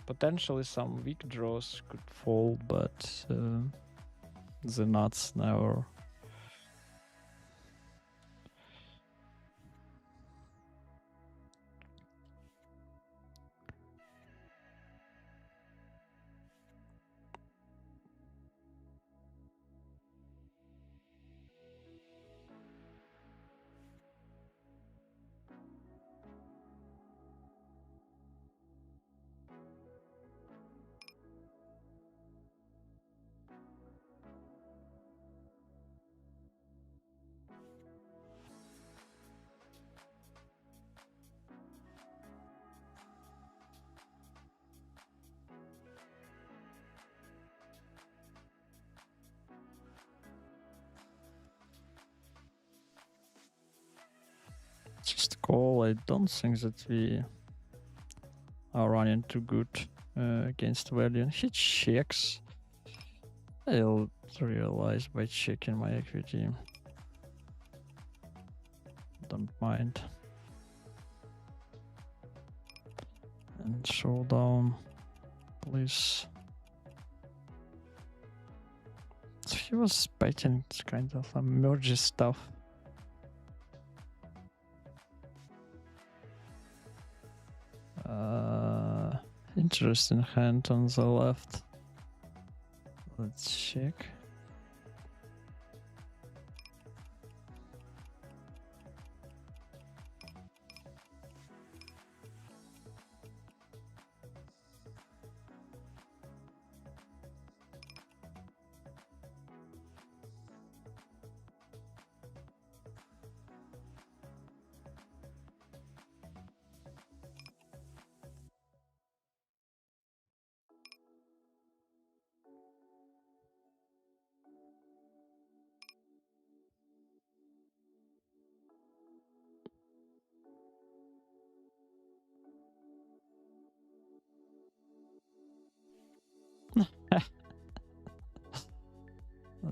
Speaker 1: potentially some weak draws could fall, but the nuts never. Just call. I don't think that we are running too good against Valiant. He checks. I'll realize by checking my equity. Don't mind. And showdown, please. So he was betting kind of a merge stuff. Interesting hand on the left. Let's check.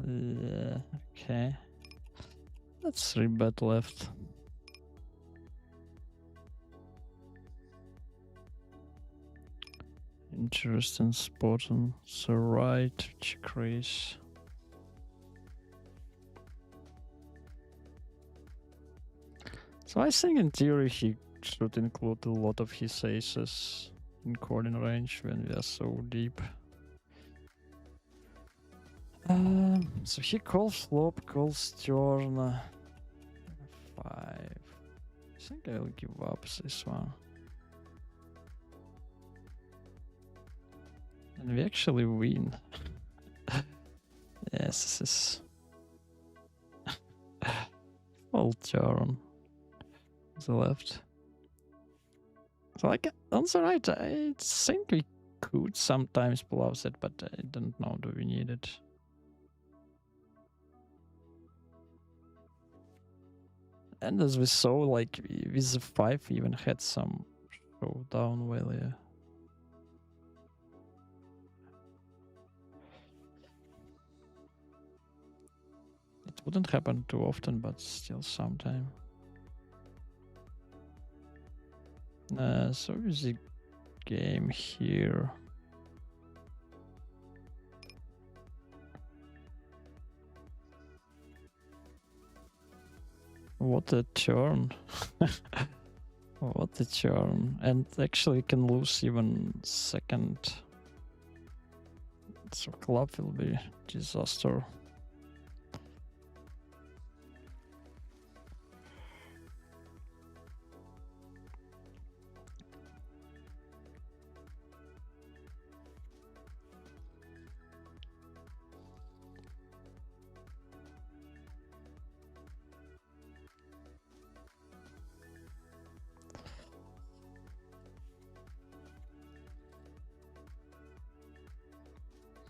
Speaker 1: Yeah, okay. That's 3-bet left. Interesting spot on the right, check raise. So I think in theory he should include a lot of his aces in calling range when we are so deep. So he calls flop, calls turn 5. I think I'll give up this one. And we actually win. Yes, this is full turn. The left. So like on the right, I think we could sometimes pull off that, but I don't know, do we need it? And as we saw, like with the 5 even had some showdown value. It wouldn't happen too often, but still sometime. So is the game here. What a turn. What a turn. And actually you can lose even second. So club will be disaster.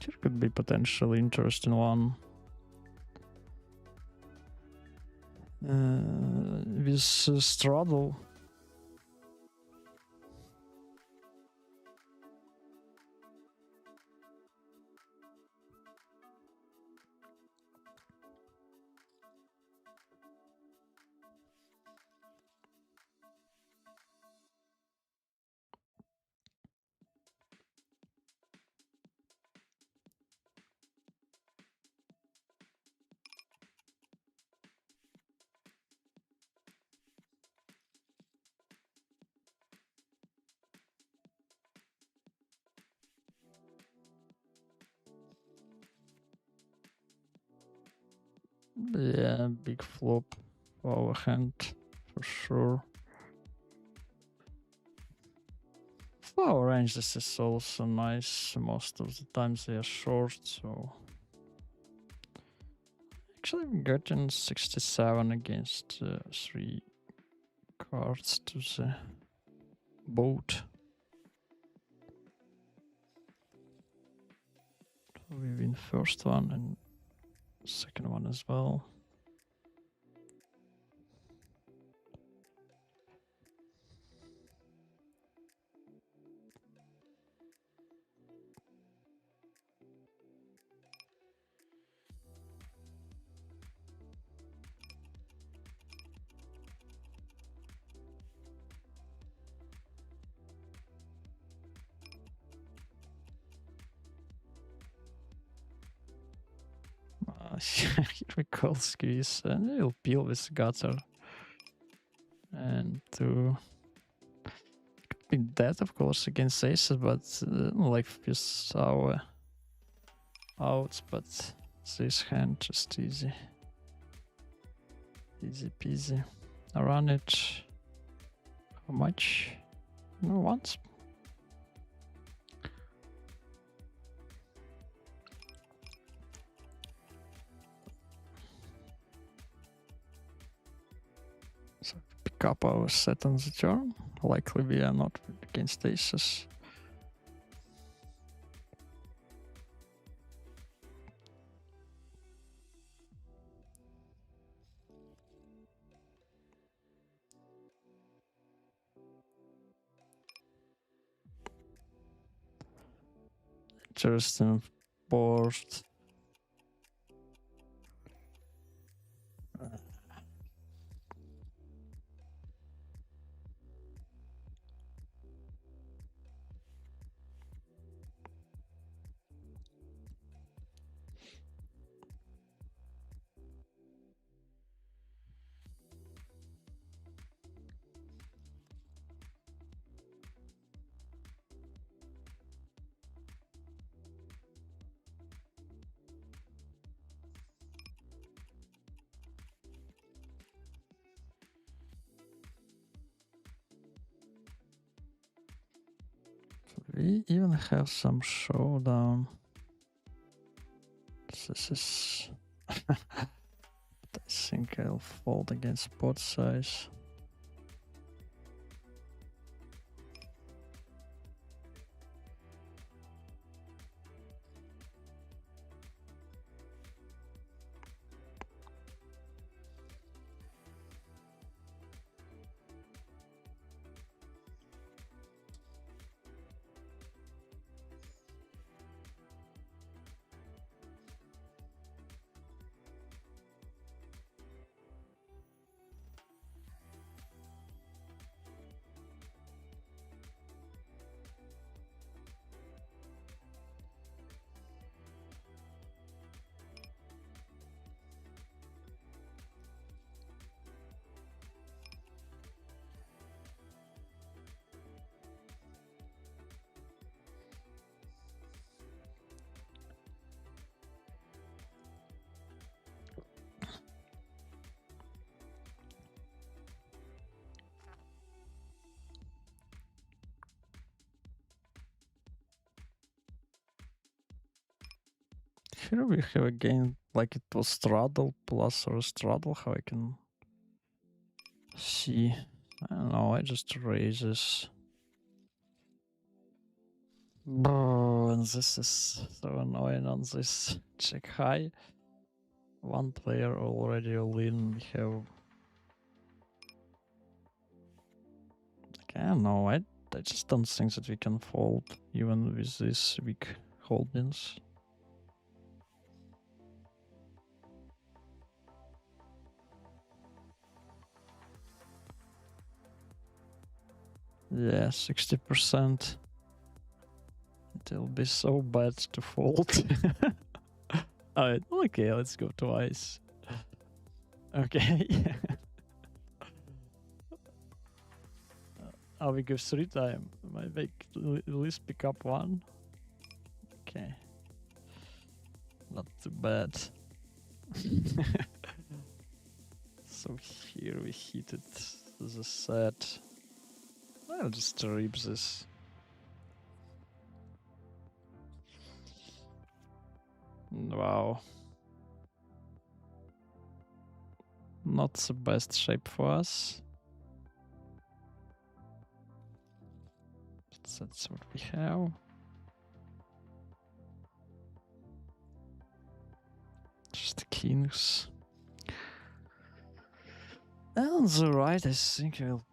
Speaker 1: Here could be potentially interesting one. With this straddle. Yeah, big flop for our hand for sure. For our range, this is also nice. Most of the times they are short, so actually I'm getting 67 against 3 cards to the boat. We win first one and second one as well. Here we call squeeze and he'll peel with gutter. And to be dead, of course, against aces, but like with our outs, but this hand just easy. Easy peasy. I run it. How much? No, once. So pick up our set on the turn. Likely we are not against aces. Interesting board. We even have some showdown. This is... I think I'll fold against pot size. Here we have again, like it was straddle plus or straddle, how I can see. I don't know, I just raise this. And this is so annoying on this check high. One player already all in. We have I don't know. I just don't think that we can fold even with these weak holdings. Yeah, 60%. It'll be so bad to fold. Alright, okay, let's go twice. Okay. We go 3 times. Might make at least pick up 1. Okay. Not too bad. So here we hit it as a set. I'll just rip this. Wow. Not the best shape for us. But that's what we have. Just kings. And on the right, I think I'll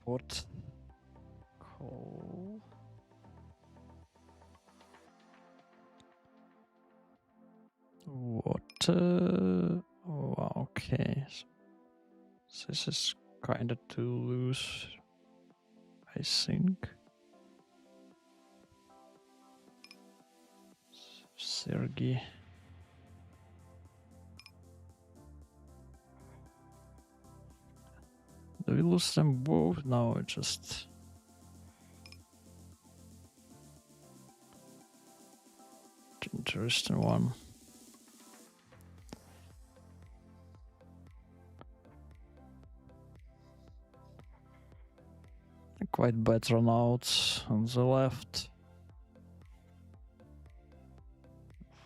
Speaker 1: put call. What? Oh, okay. So this is kind of too loose, I think. Sergey. Do we lose them both? No, it just... Interesting one. Quite bad runouts on the left.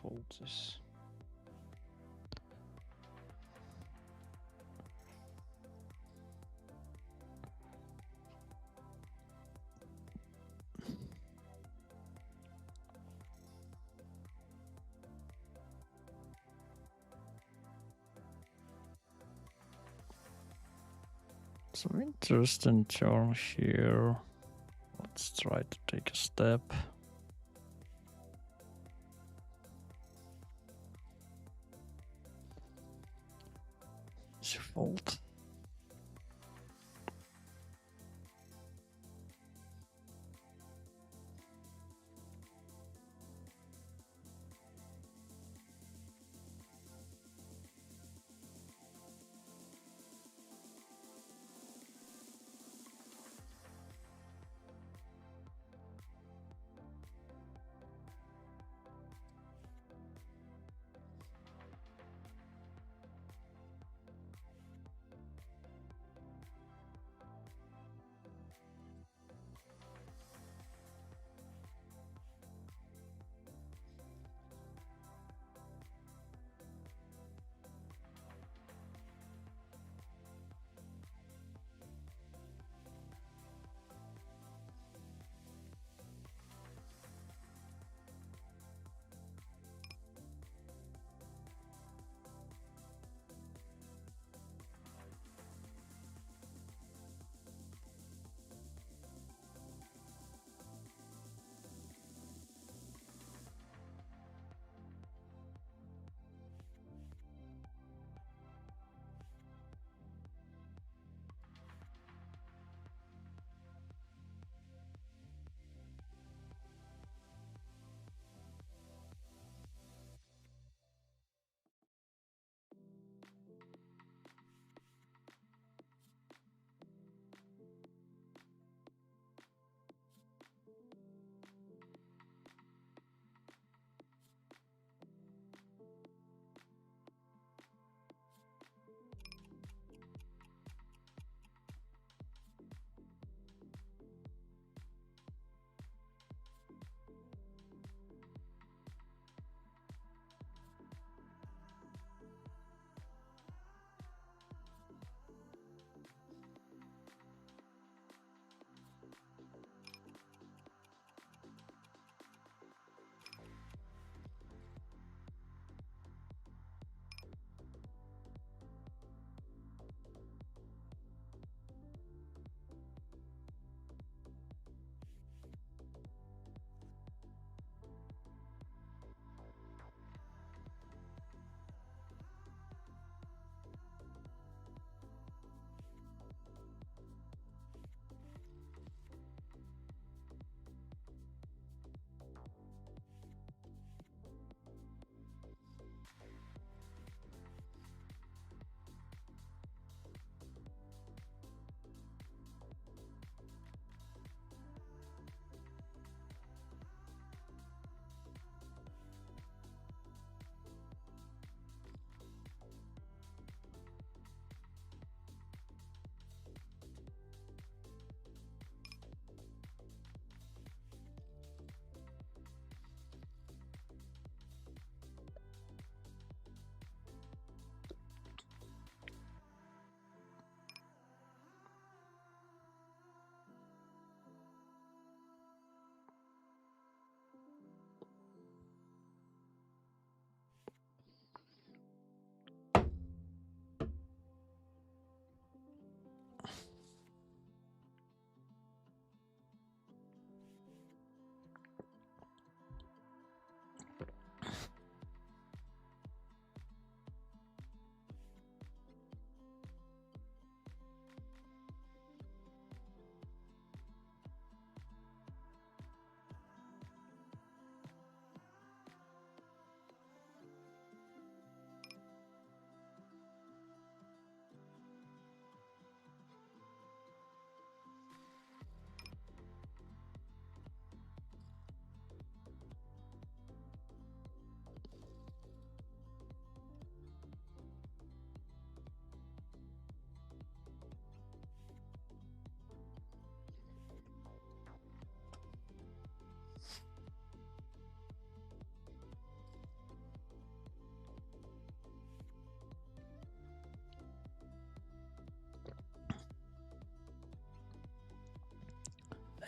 Speaker 1: Fold this. So interesting turn here. Let's try to take a step. Fold.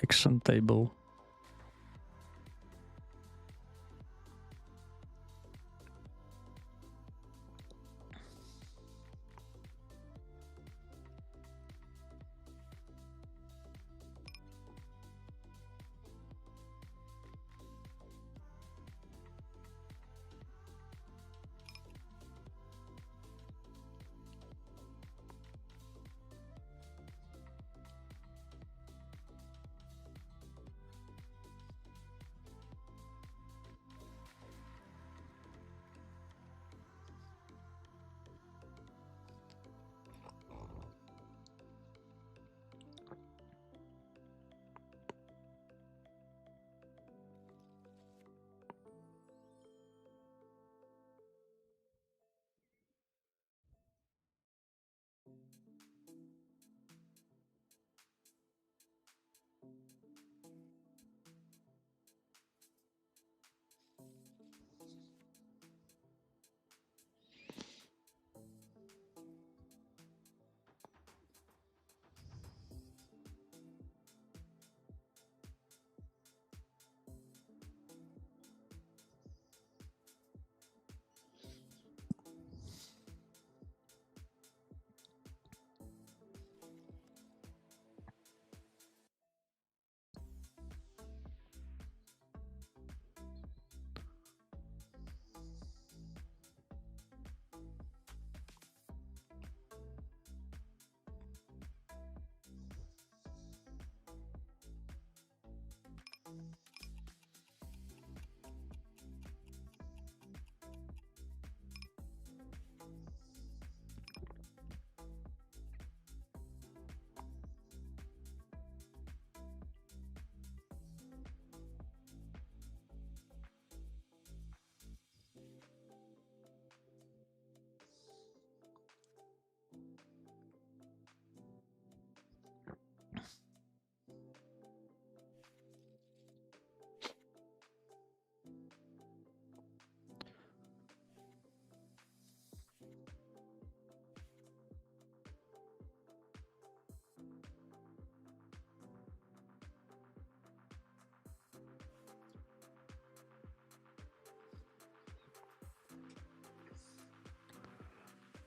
Speaker 1: action table.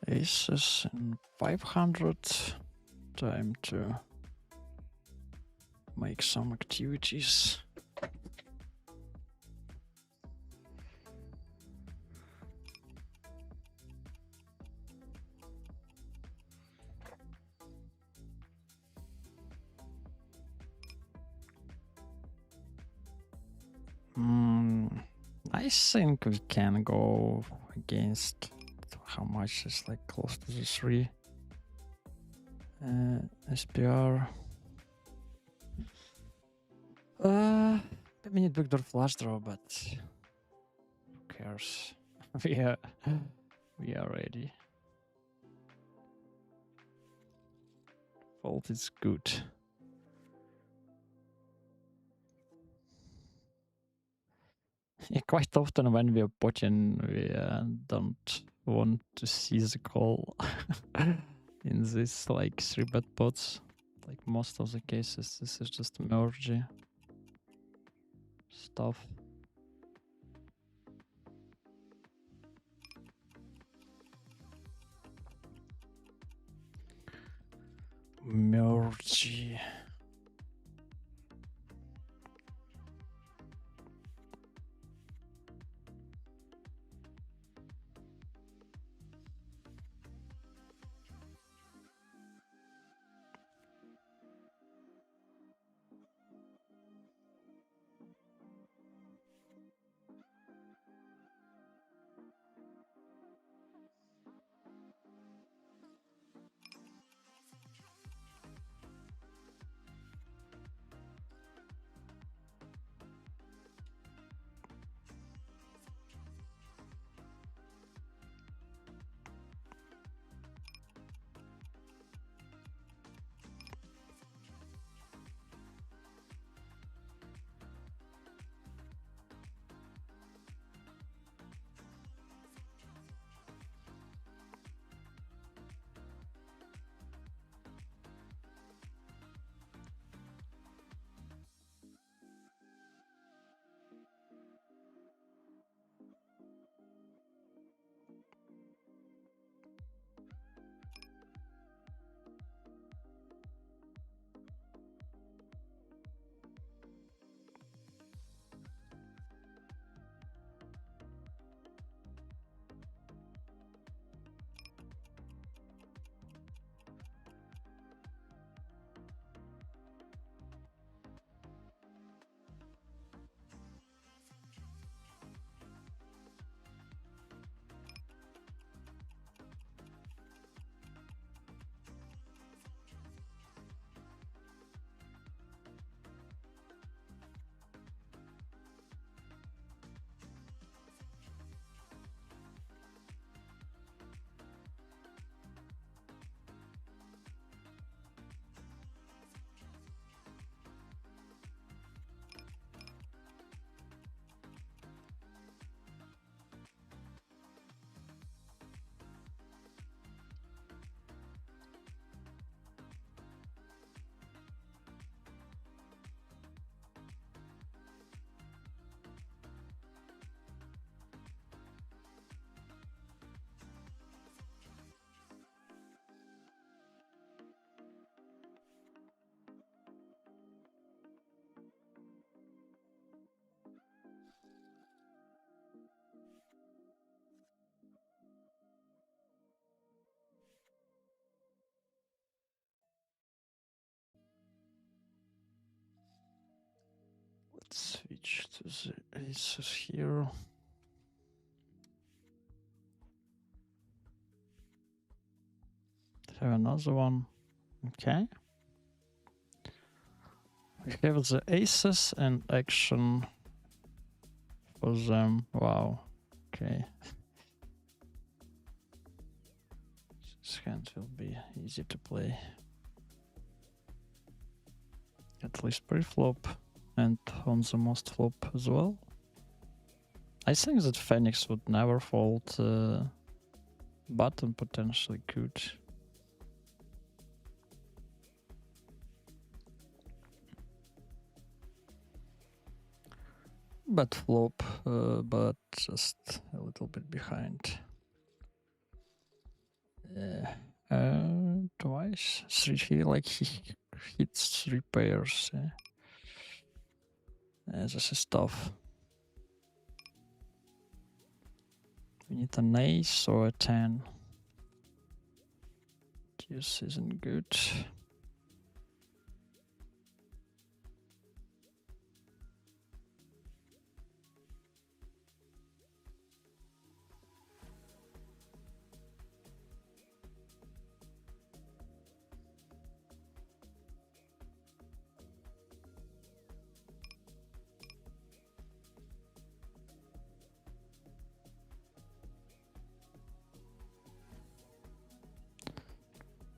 Speaker 1: Aces and 500. Time to make some activities. I think we can go against how much is like close to the 3 SPR. We need backdoor flush draw, but who cares? we are ready. Fold is good. Yeah, quite often when we are potting, we don't want to see the call in this like 3-bet pots. Like most of the cases, this is just mergy stuff. Mergy. Switch to the aces here. Have another one. Okay. We have the aces and action for them. Wow. Okay. This hand will be easy to play. At least pre-flop and on the most flop as well. I think that Phoenix would never fold. Button potentially could. But flop, but just a little bit behind. Yeah. Twice. Three, like he hits 3 pairs. Yeah. This is tough. We need an ace or a 10. Deuce isn't good.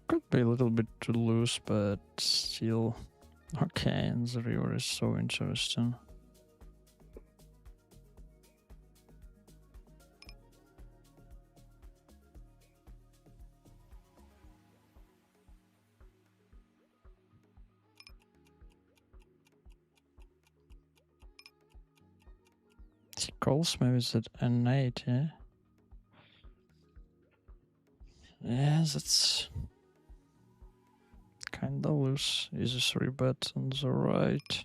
Speaker 1: Could be a little bit too loose, but still okay. And the river is so interesting. He calls me with that N8, yeah? Yeah, that's kinda loose. Is a 3-bet on the right.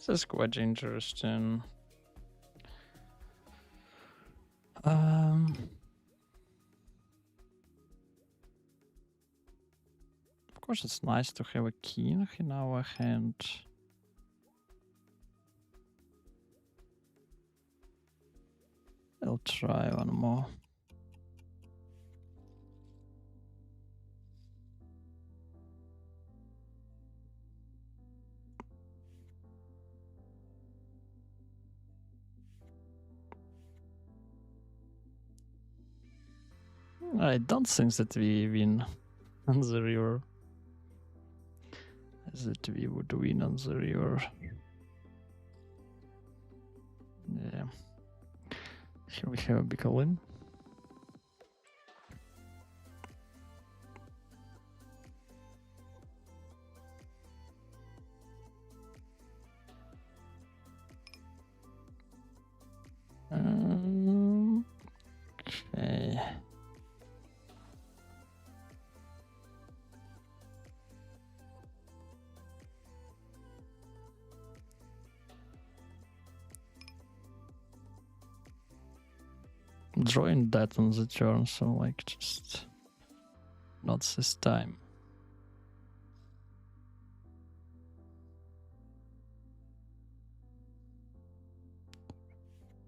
Speaker 1: This is quite interesting. Of course, it's nice to have a king in our hand. I'll try one more. I don't think that we win on the river. That we would win on the river. Yeah. Here we have a big all-in. Okay. Drawing that on the turn, so like just not this time.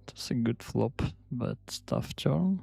Speaker 1: It's a good flop, but tough turn.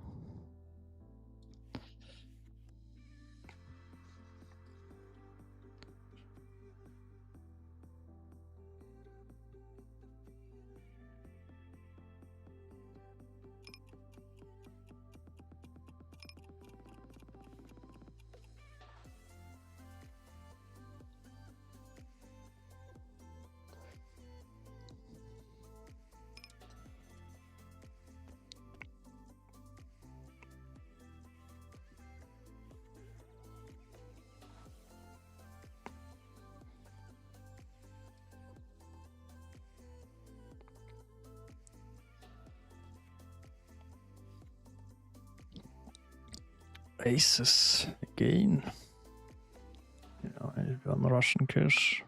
Speaker 1: aces again. You know, I need one Russian cash.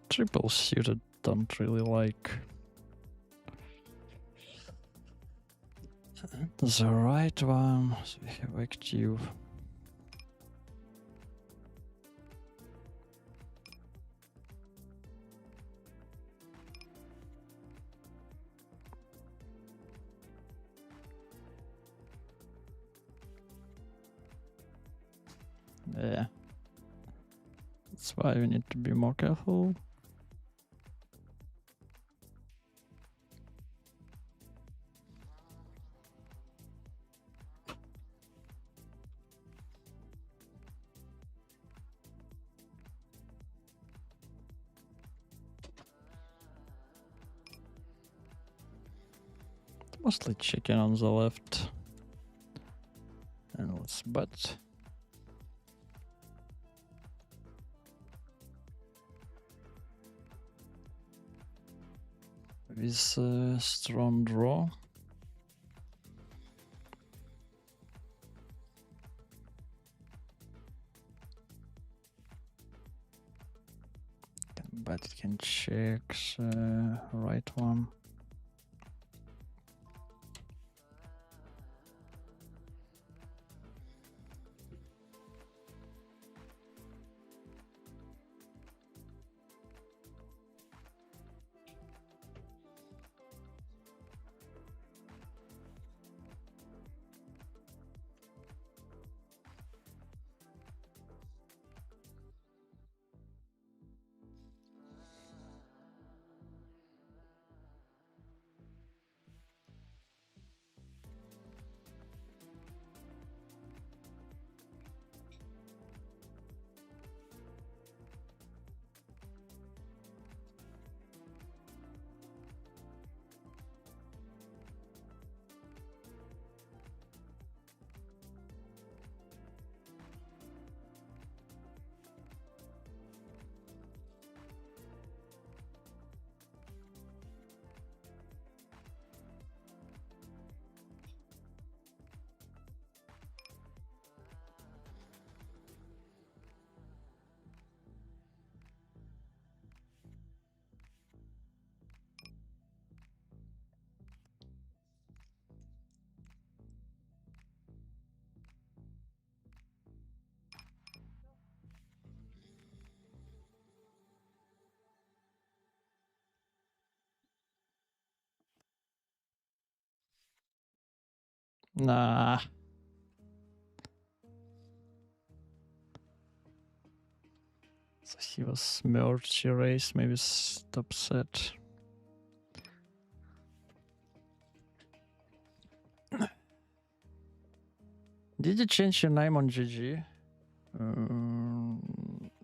Speaker 1: Triple suited don't really like. The right one, so we have active. Yeah. That's why we need to be more careful. Mostly chicken on the left. And let's bet. With a strong draw. But it can check the right one. Nah. So he was merge erase, maybe stop set. Did you change your name on GG?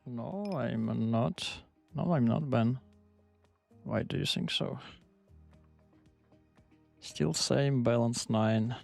Speaker 1: No, I'm not. No, I'm not, Ben. Why do you think so? Still same, balance 9.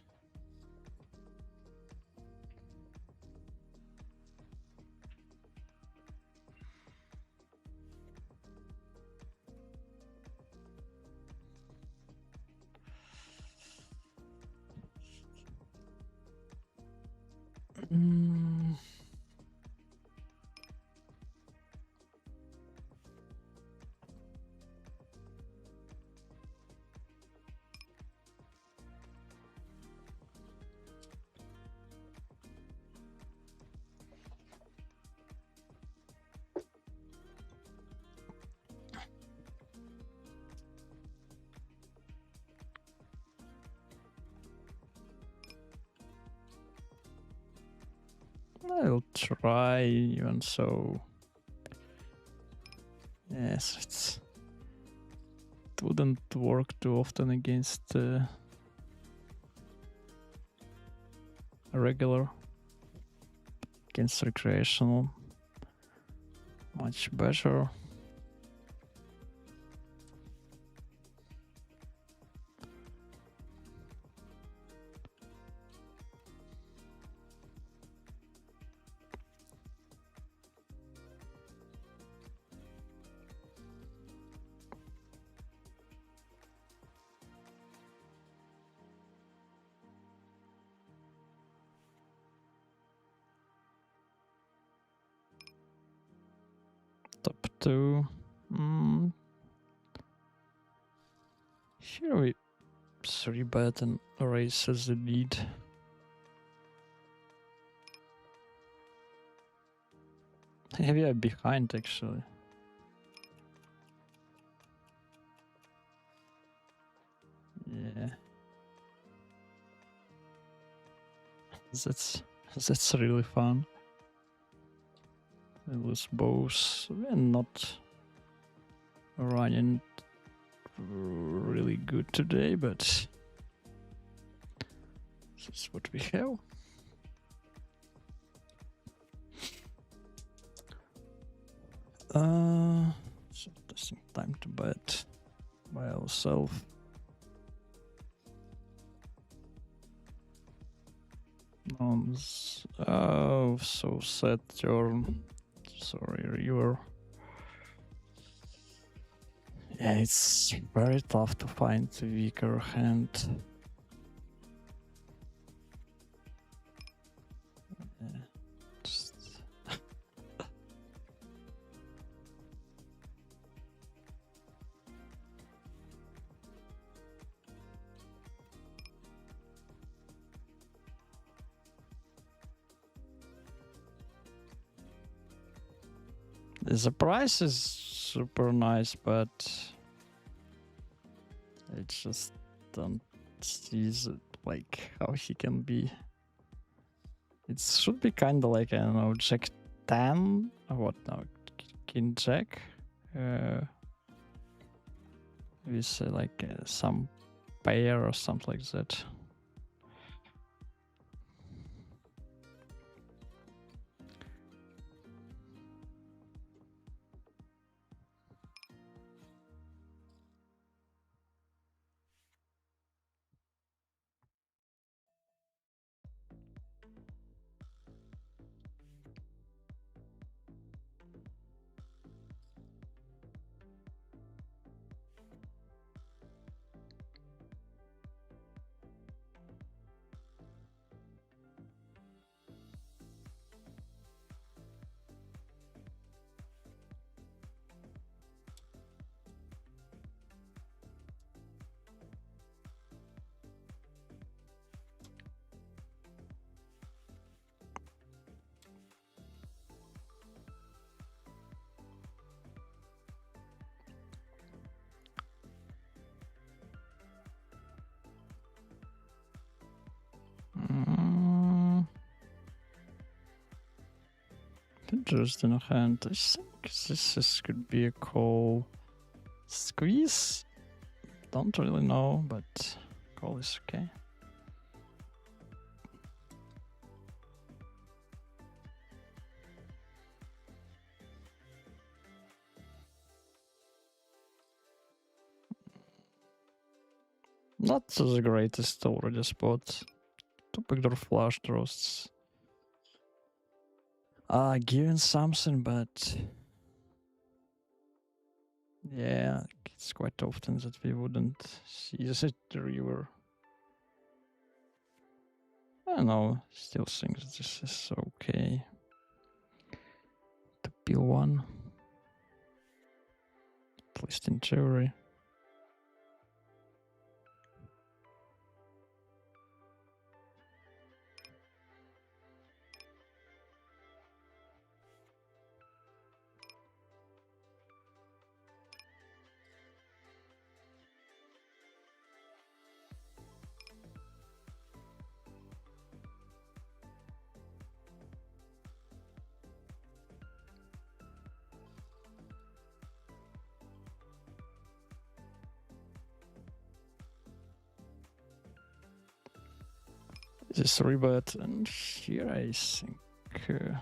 Speaker 1: I'll try, even so. Yes, it wouldn't work too often against a regular. Against recreational, much better. Top 2. Here we 3-bet and raise as the lead. We are behind actually. Yeah. That's really fun. I lose both. We're not running really good today, but this is what we have. So there's some time to bet by ourselves. Oh, so sad turn. Sorry, river. Yeah, it's very tough to find a weaker hand. Yeah, just the price is super nice, but I just don't see like how he can be. It should be kind of like, I don't know, Jack 10 or what now? King Jack? With like some pair or something like that. Interesting hand. I think could be a call. Squeeze? Don't really know, but call is okay. Not the greatest already spot. Two backdoor flush draws. Giving something, but yeah, it's quite often that we wouldn't see the river. I don't know, still think this is okay. To peel one, at least in theory. This rebut, and here I think, yeah,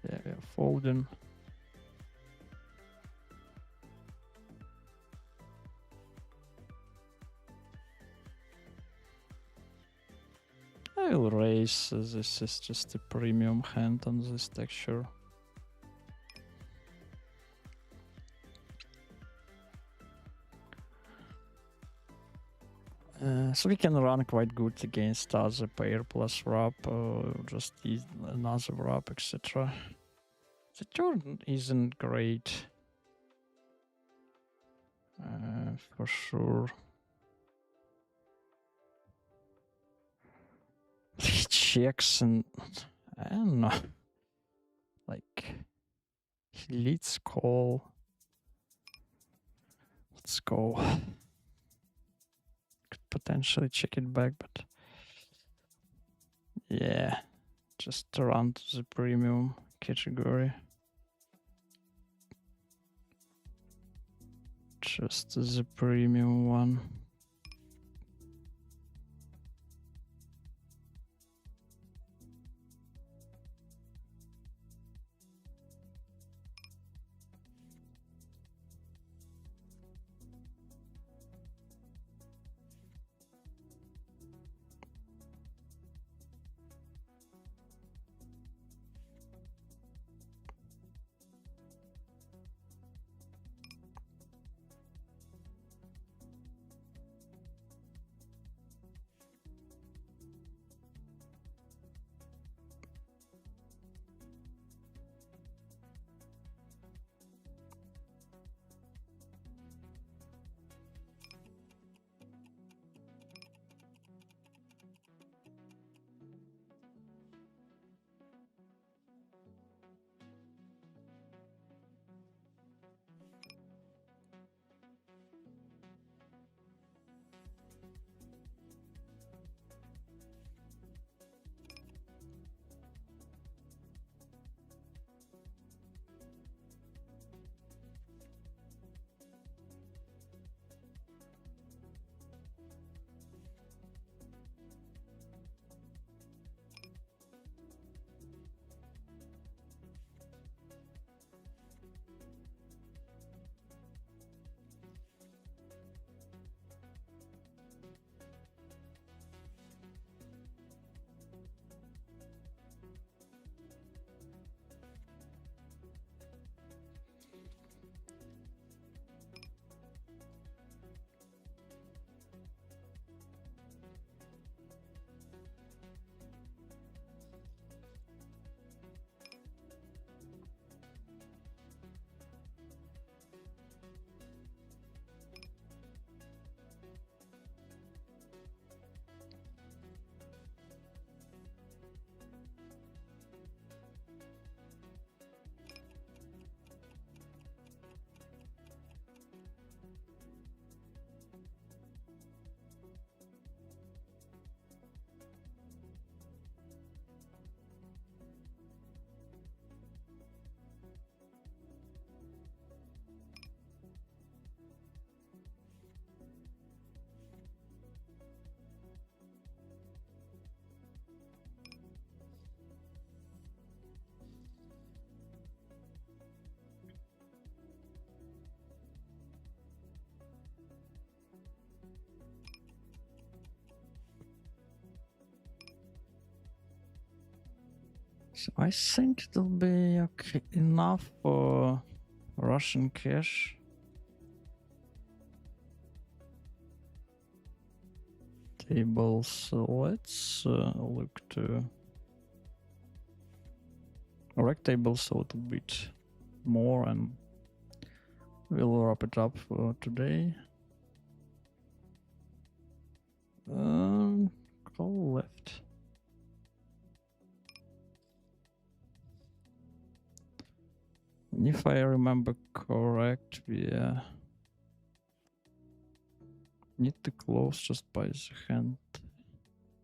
Speaker 1: we are folding. I will raise. This is just a premium hand on this texture. So we can run quite good against other pair plus wrap, just another wrap, etc. The turn isn't great, for sure. He checks and I don't know, like he leads call. Let's go. Could potentially check it back, but yeah, just run to the premium category. Just the premium one. So I think it'll be okay enough for Russian cash. Tables, so let's look to rectangles a little bit more and we'll wrap it up for today. Call left. And if I remember correct, we need to close just by the hand.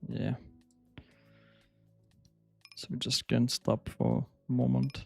Speaker 1: Yeah. So we just can't stop for a moment.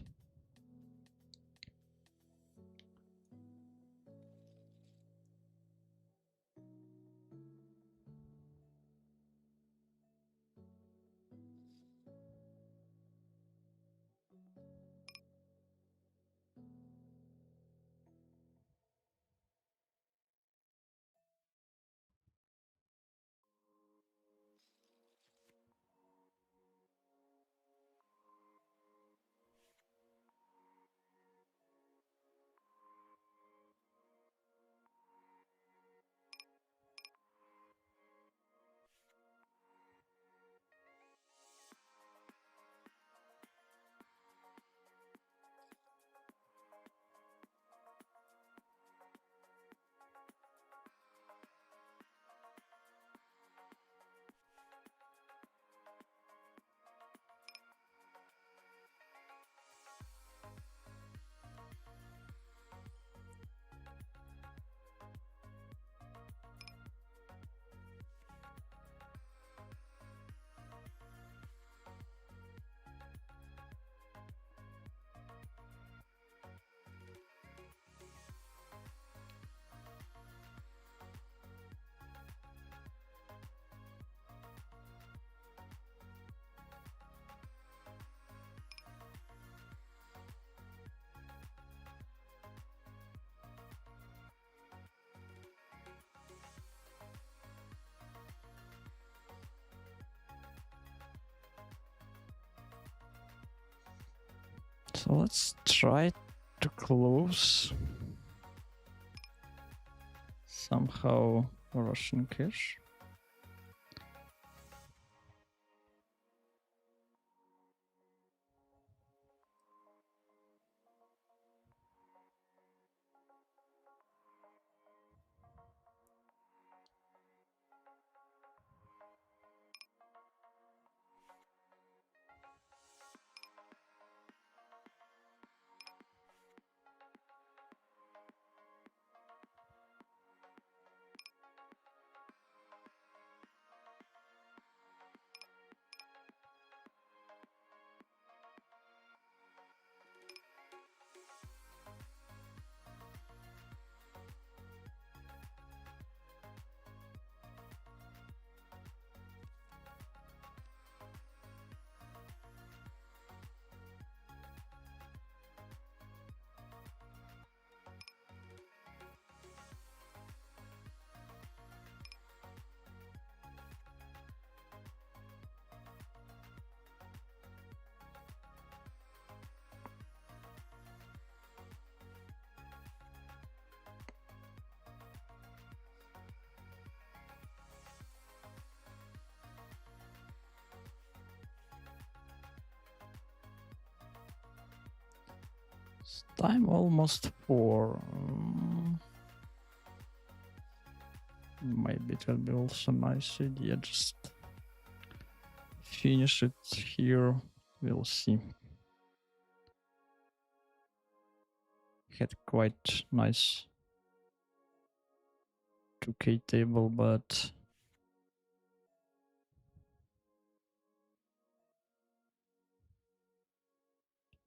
Speaker 1: So let's try to close somehow Russian cash. It's time almost 4. Maybe it will be also a nice idea. Just finish it here. We'll see. Had quite nice 2K table, but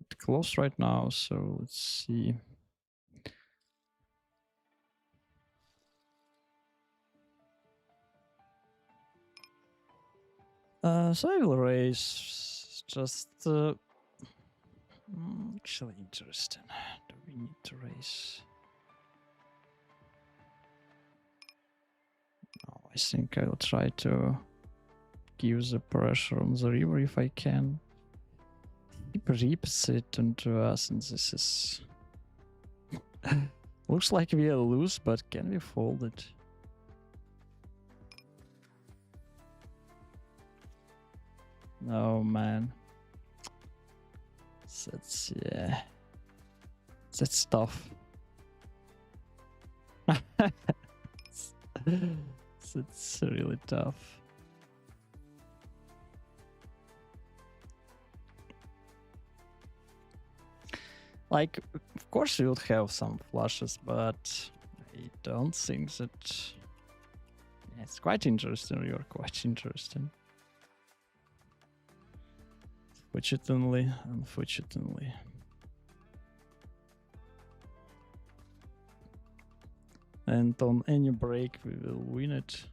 Speaker 1: it's close right now. So let's see. So I will raise just actually interesting. Do we need to raise? No, I think I'll try to give the pressure on the river if I can. He rips it into us, and this is... Looks like we are loose, but can we fold it? No, man. That's, yeah. That's tough. It's really tough. Like, of course we would have some flushes, but I don't think that... Yeah, it's quite interesting. You're quite interesting. Unfortunately. And on any break, we will win it.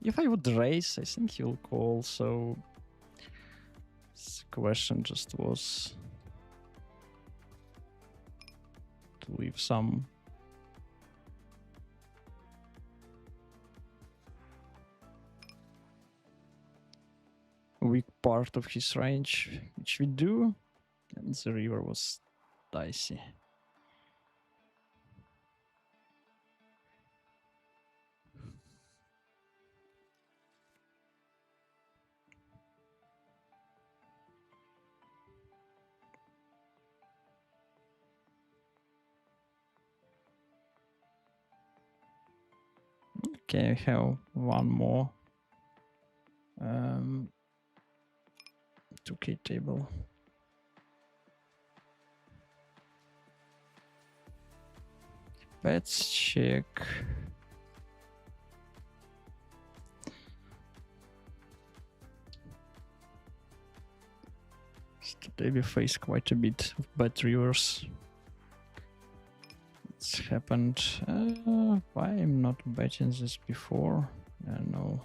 Speaker 1: If I would raise, I think he'll call, so... This question just was... to leave some... weak part of his range, which we do, and the river was dicey. Okay, I have one more 2k table. Let's check. Today we face quite a bit of bad rivers. It's happened. Why I'm not betting this before? I don't know.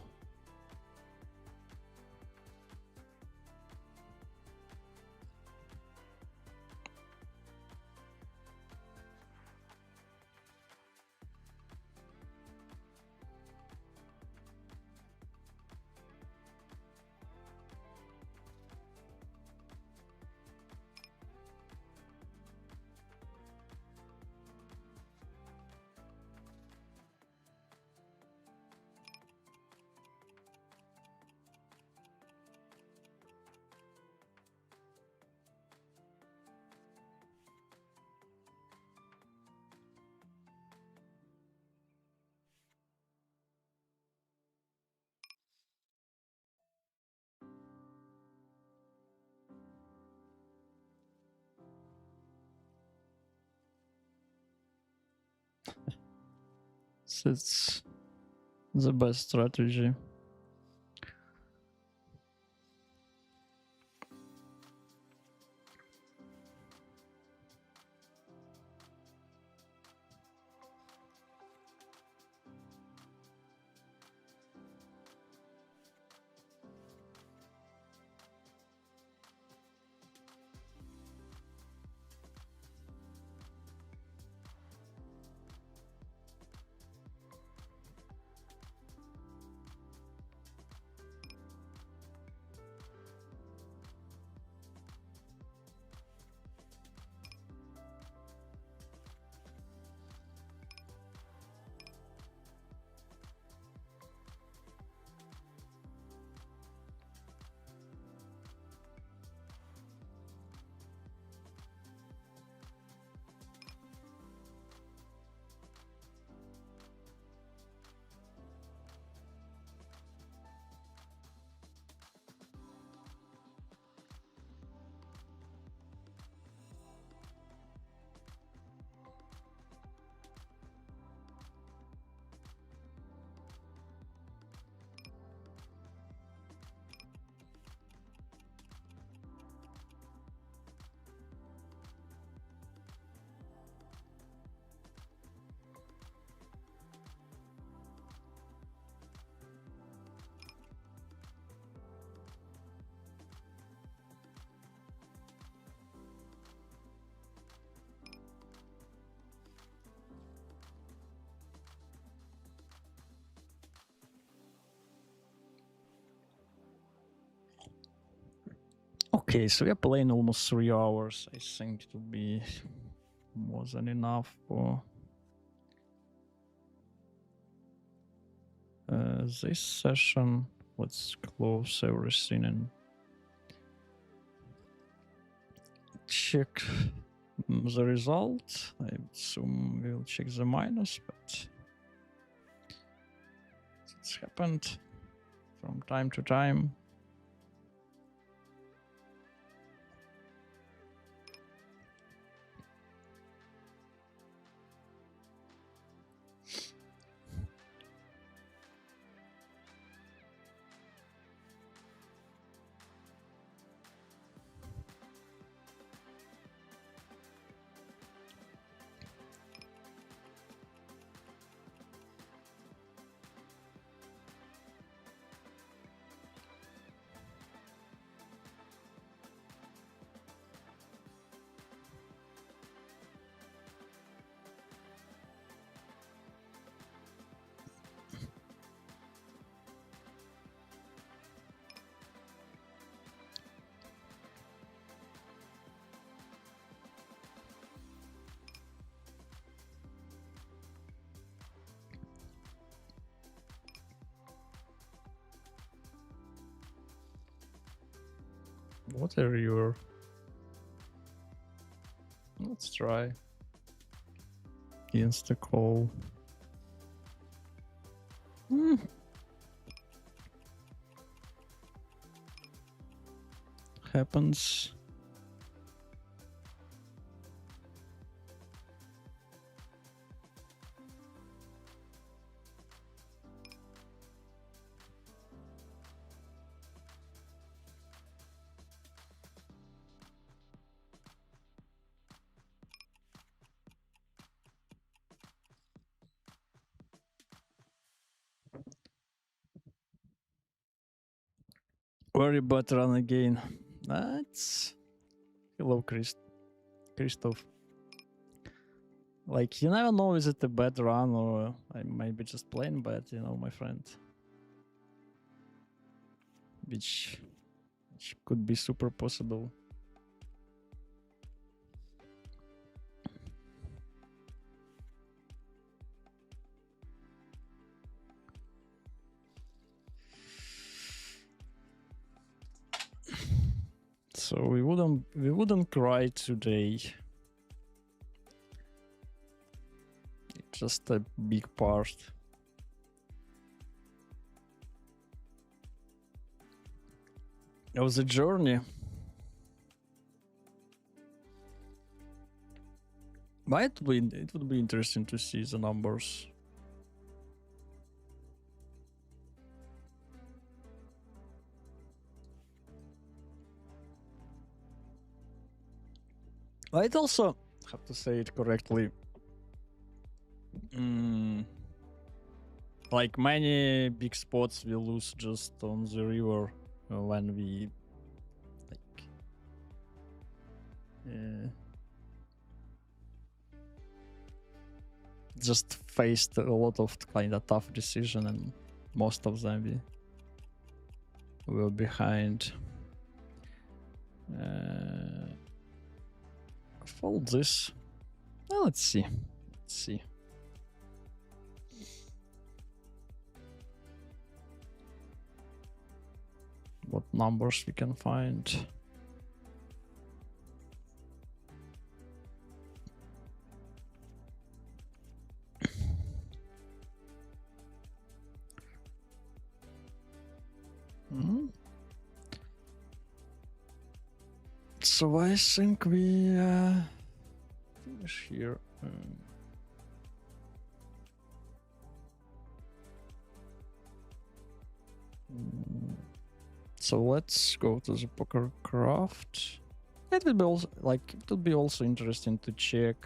Speaker 1: It's the best strategy. Okay, so we are playing almost 3 hours. I think it will be more than enough for this session. Let's close everything and check the result. I assume we'll check the minus, but it's happened from time to time. What are your... Let's try. Insta call. Happens. Very bad run again. That's... Hello, Christoph. Like, you never know, is it a bad run or I might be just playing bad, you know, my friend. Which could be super possible. So we wouldn't cry today. Just a big part. It was a journey. But it would be interesting to see the numbers. I'd also have to say it correctly. Like many big spots we lose just on the river when we like just faced a lot of kind of tough decision, and most of them we were behind. Fold this. Well, let's see. What numbers we can find. So I think we finish here. So let's go to the poker craft. It will be also interesting to check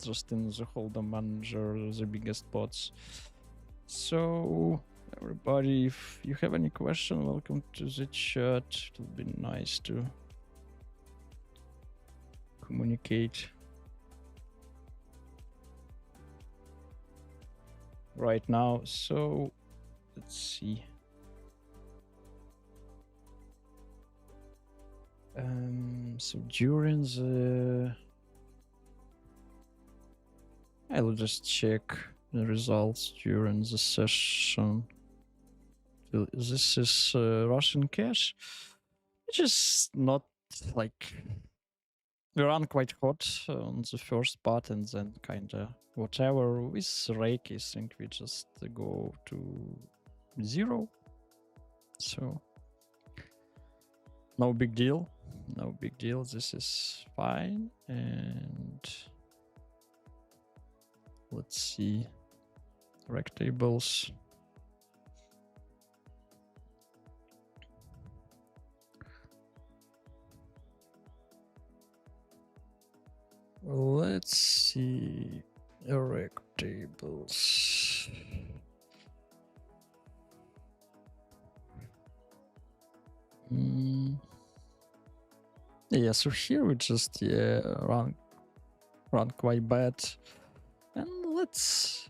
Speaker 1: just in the hold'em manager the biggest spots. So everybody, if you have any question, welcome to the chat. It will be nice to communicate right now. So let's see. So during the, I'll just check the results during the session. This is Russian cash, which is not like, we run quite hot on the first part and then kind of whatever. With rake, I think we just go to 0. So no big deal. No big deal. This is fine. And let's see. Rake tables. Let's see. Rake tables. Yeah, so here we just run quite bad, and let's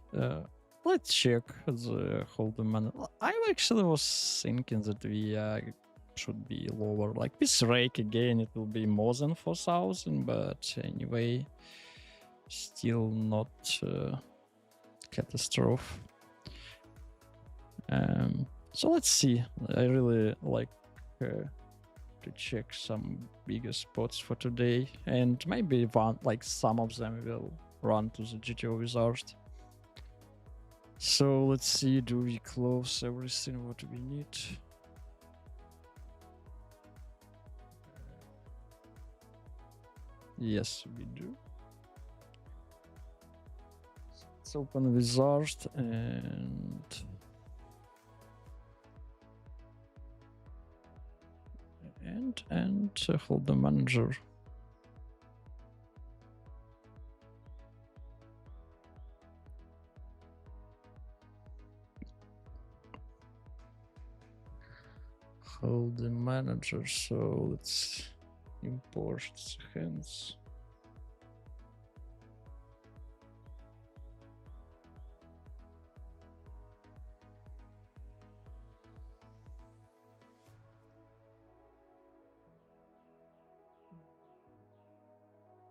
Speaker 1: check the holding man. I actually was thinking that we should be lower. Like with rake again, it will be more than 4,000, but anyway, still not catastrophe. So let's see. I really like to check some bigger spots for today, and maybe some of them will run to the GTO wizard. So let's see, do we close everything what we need? Yes, we do. Let's open wizard and hold the manager. Hold the manager. So let's import the hands.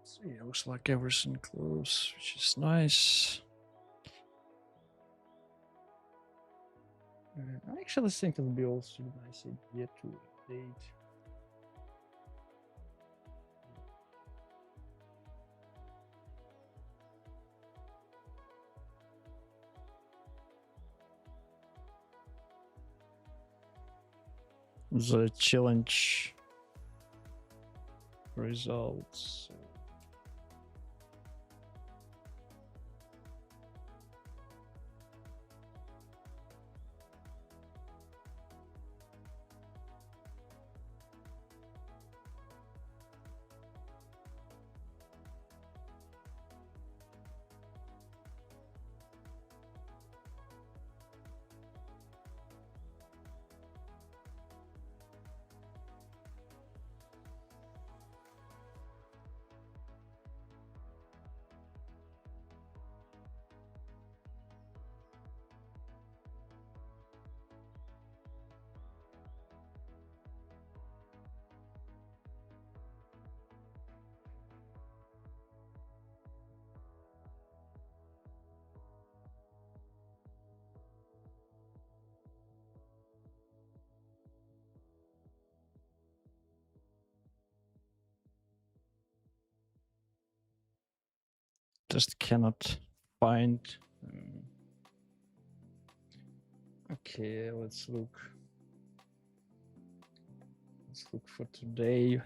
Speaker 1: So yeah, looks like everything close, which is nice. I actually think it'll be also a nice idea to update the challenge results. Just cannot find. Okay, let's look. Let's look for today.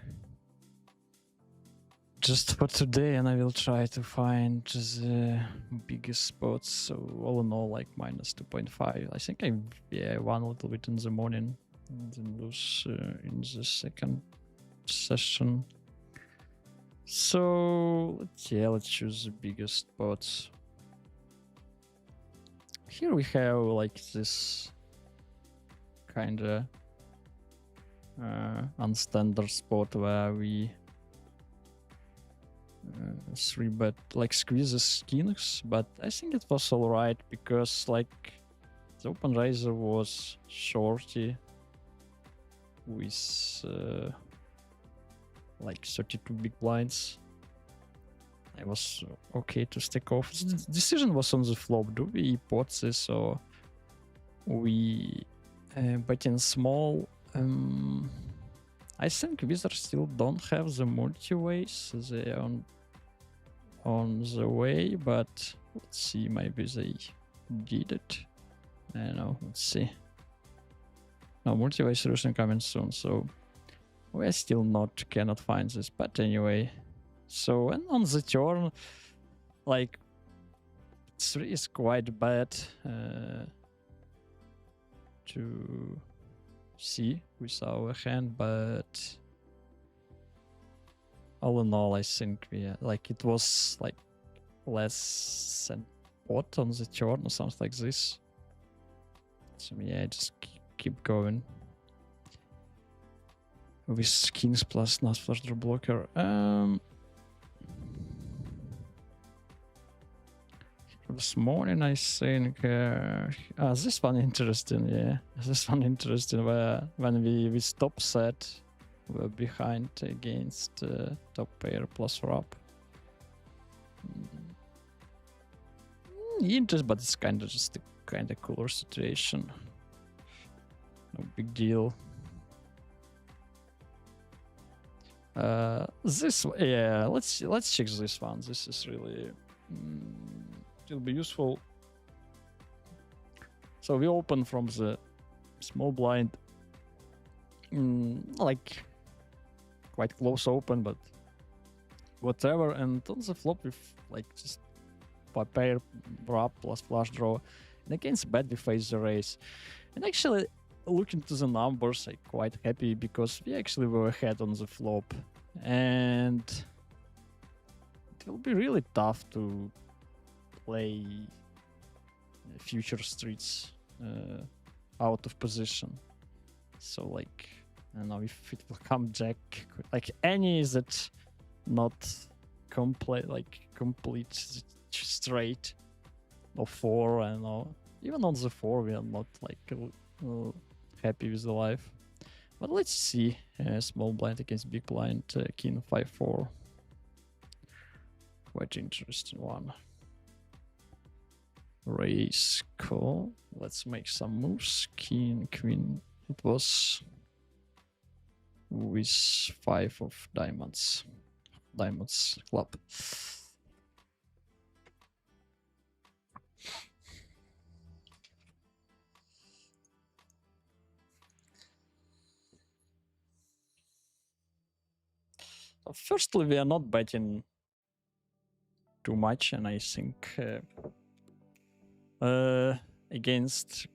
Speaker 1: Just for today, and I will try to find the biggest spots. So all in all, like minus 2.5. I think I won a little bit in the morning, and then lose in the second session. So let's choose the biggest spots. Here we have like this kind of unstandard spot where we 3-bet like squeezes kings, but I think it was alright because like the open raiser was shorty with like 32 big blinds. I was okay to stick off. The decision was on the flop. Do we pot this or we bet in small? I think Wizards still don't have the multi-ways. They are on the way, but let's see, maybe they did it. I don't know, let's see. No, multi-way solution coming soon, so we still cannot find this, but anyway. So, and on the turn, like, 3 is quite bad to see with our hand, but all in all, I think it was like less than pot on the turn or something like this. So yeah, just keep going with kings plus not flush draw blocker. This morning I think this one interesting, yeah. This one interesting where when we stop set we're behind against top pair plus wrap. Interesting, but it's kind of just a kind of cooler situation. No big deal. This, yeah, let's check this one. This is really it'll be useful. So we open from the small blind, like quite close open, but whatever. And on the flop with like just pair wrap plus flush draw, and against bet we face the raise. And actually, looking to the numbers, I'm quite happy because we actually were ahead on the flop, and it will be really tough to play future streets out of position. So like, I don't know if it will come jack, like any is it not complete straight or 4, I don't know. Even on the 4 we are not like happy with the life. But let's see. Small blind against big blind, king 5-4. Quite interesting one. Raise, call. Let's make some moves. King, queen. It was with 5 of diamonds. Diamonds club. Firstly, we are not betting too much, and I think against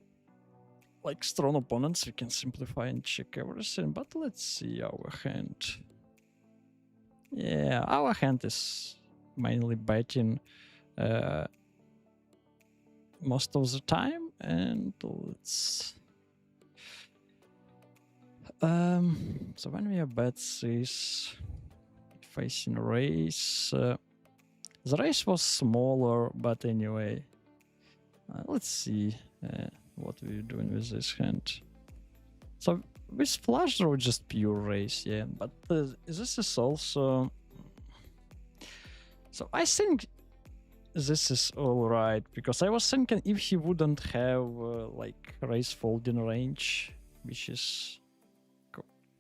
Speaker 1: like strong opponents we can simplify and check everything. But let's see our hand. Yeah, our hand is mainly betting most of the time, and let's so when we are bets is facing race. The race was smaller, but anyway, let's see what we're doing with this hand. So with flush draw, just pure race, yeah. But this is also. So I think this is all right because I was thinking if he wouldn't have like race folding range, which is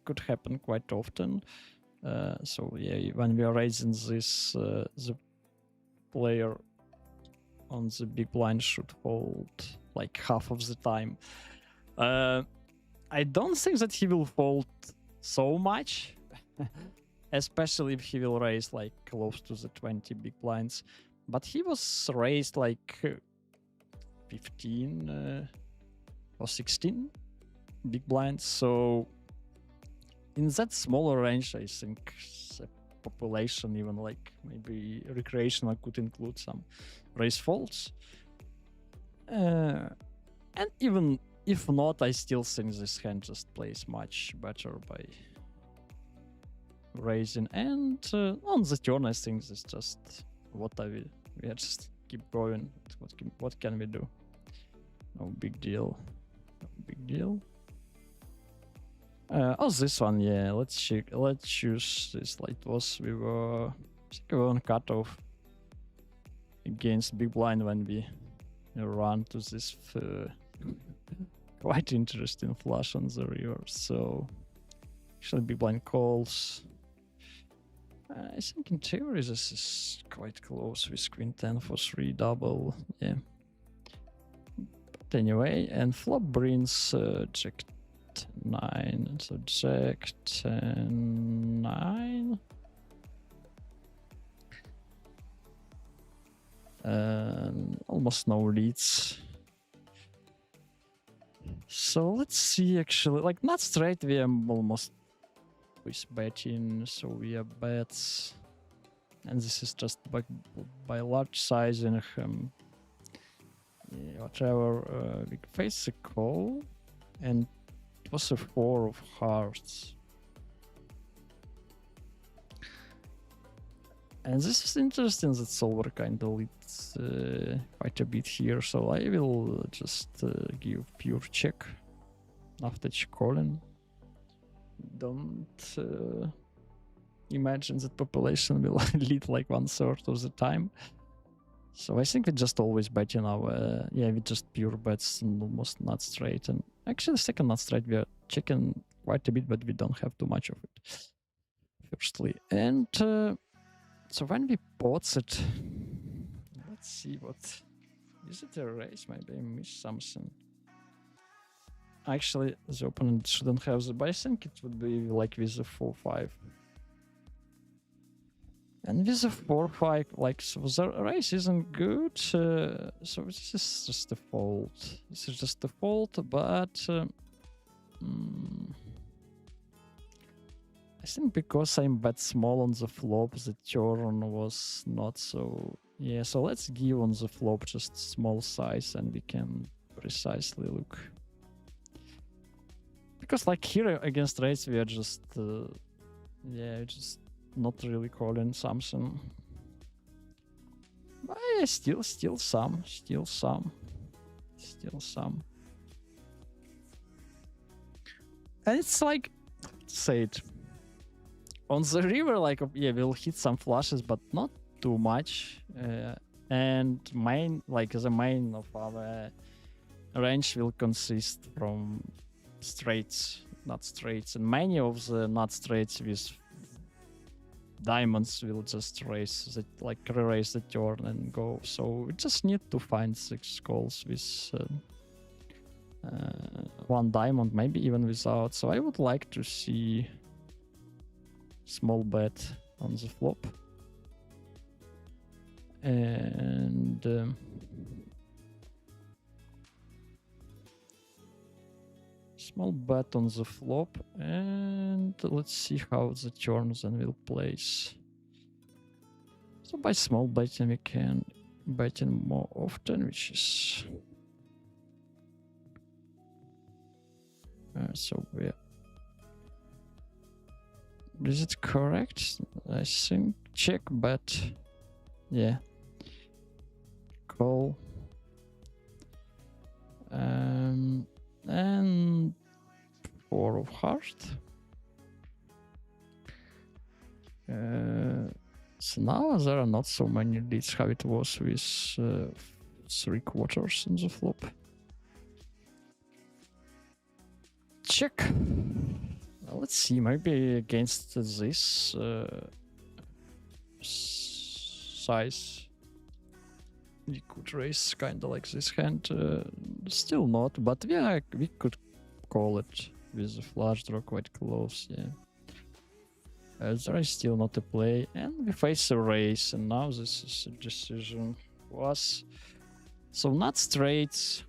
Speaker 1: could happen quite often. So yeah, when we are raising this, the player on the big blind should fold like half of the time. I don't think that he will fold so much, especially if he will raise like close to the 20 big blinds. But he was raised like 15 or 16 big blinds, so in that smaller range, I think the population, even like maybe recreational, could include some raise folds. And even if not, I still think this hand just plays much better by raising. And on the turn, I think this just we just keep going. What can we do? No big deal. No big deal. Oh, this one, yeah. Let's check. Let's choose this. Like it was we were, I think we were on cutoff against big blind when we run to this quite interesting flush on the river. So actually, big blind calls. I think in theory this is quite close with queen 10 for 3 double. Yeah. But anyway, and flop brings jack 9. So jack 10 9. Almost no leads. So let's see actually, like not straight, we are almost with betting, so we are bets. And this is just by large sizing. Yeah, whatever, we face a call, and it was a 4 of hearts. And this is interesting that solver kind of leads quite a bit here, so I will just give pure check after calling. Don't imagine that population will lead like 1/3 of the time. So I think we just always bet in our, yeah, we just pure bets and almost not straight. And actually second not straight, we are checking quite a bit, but we don't have too much of it, firstly. And so when we bought it, let's see what, is it a raise? Maybe I missed something. Actually, the opponent shouldn't have the, but I think it would be like with the 4-5. And with the 4-5, like, so the race isn't good. So this is just the fault. This is just the fault, but I think because I'm bet small on the flop, the turn was not so. Yeah, so let's give on the flop just small size and we can precisely look. Because like here against race, we are just, yeah, just not really calling something. But yeah, still some. And it's like, say it. On the river, like, yeah, we'll hit some flushes, but not too much. And main, like the main of our range will consist from straights, not straights. And many of the not straights with diamonds will just raise the, like re-raise the turn and go. So we just need to find 6 calls with 1 diamond, maybe even without. So I would like to see small bet on the flop. And small bet on the flop, and let's see how the turns then will place. So by small betting we can bet in more often, which is so yeah. Is it correct? I think check bet. Yeah. Call. And 4 of heart. So now there are not so many leads how it was with 3/4 on the flop. Check. Let's see, maybe against this size we could raise kind of like this hand. Still not, but yeah, we could call it with a flush draw quite close. Yeah, there is still not a play, and we face a raise, and now this is a decision for us. So not straight,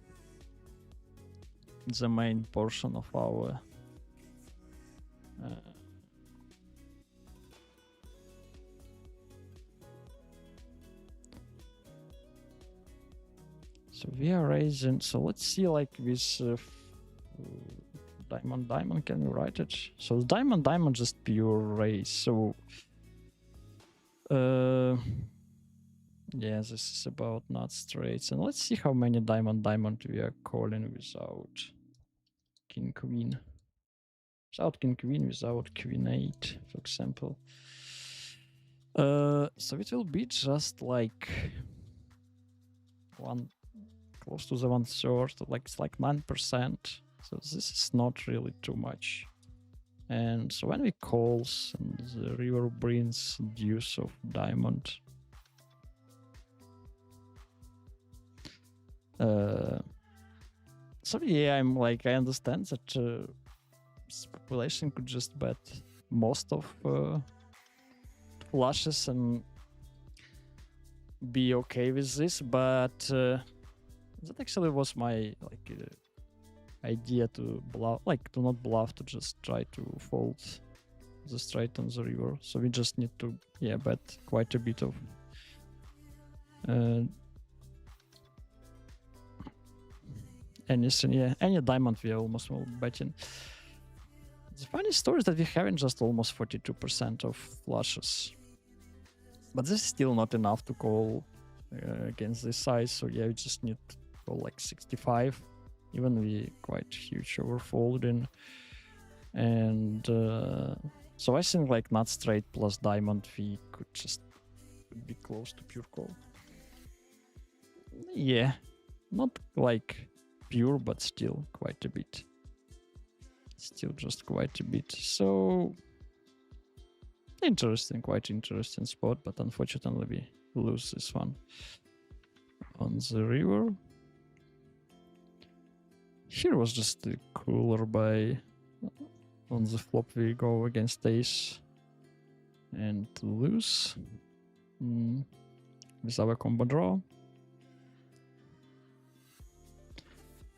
Speaker 1: the main portion of our so we are raising. So let's see, like with diamond, can we write it? So diamond just pure raise. So yeah, this is about not straights. And let's see how many diamond we are calling without king queen. without king queen, without queen 8, for example. So it will be just like one close to the 1/3, like it's like 9%. So this is not really too much. And so when we calls, and the river brings deuce of diamond. So yeah, I'm like, I understand that this population could just bet most of flushes and be okay with this, but that actually was my idea to bluff, like to not bluff, to just try to fold the straight on the river. So we just need to bet quite a bit of anything, any diamond we are almost all betting. The funny story is that we haven't just almost 42% of flushes, but this is still not enough to call against this size. So yeah, we just need to call like 65. Even we quite huge overfolding, and so I think like not straight plus diamond we could just be close to pure call. Yeah, not like pure, but still quite a bit. Still just quite a bit. So interesting, quite interesting spot, but unfortunately we lose this one on the river. Here was just cooler by on the flop we go against ace and lose with our combo draw.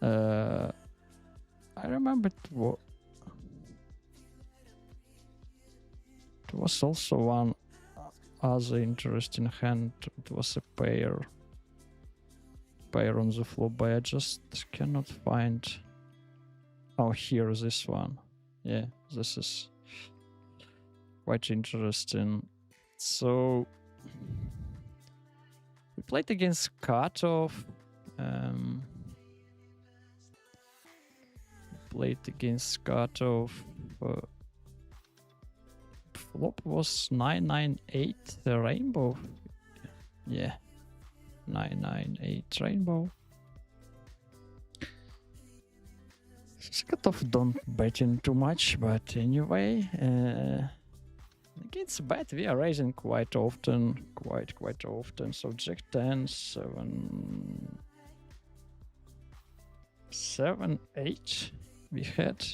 Speaker 1: I remember it was also one other interesting hand. It was a pair on the flop, but I just cannot find. Oh, here is this one. Yeah, this is quite interesting. So we played against cutoff. Played against cutoff. Flop was 998 rainbow. Yeah, 998 rainbow. Cutoff don't bet in too much, but anyway, against bet we are raising quite often, quite often. So Jack 10, 7, 8 we had.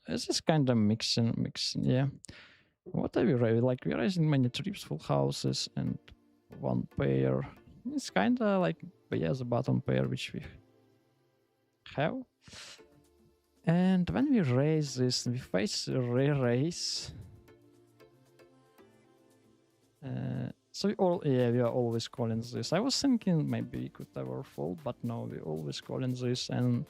Speaker 1: This is kind of mixing, yeah. What are we raising? Like we're raising many trips, full houses, and one pair. It's kind of like, but yeah, the bottom pair which we have. And when we raise this, we face a re-raise. So we are always calling this. I was thinking maybe we could ever fold, but no, we always calling this, and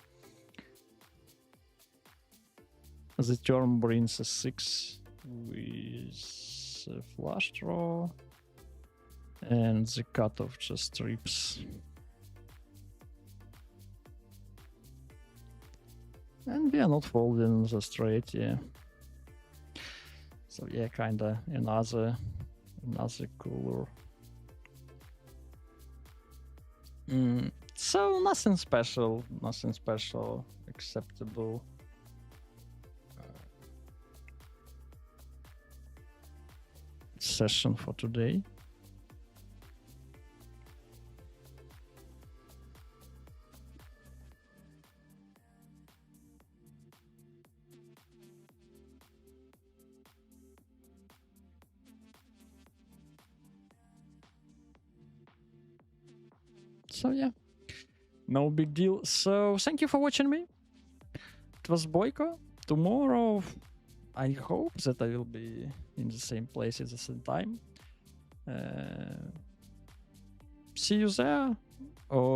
Speaker 1: the turn brings a 6 with a flush draw, and the cutoff just trips. And we are not folding the straight, yeah. So yeah, kinda another cooler. So nothing special, acceptable. Session for today. So yeah, no big deal. So thank you for watching me. It was Boyko. Tomorrow I hope that I will be in the same place at the same time. See you there. Or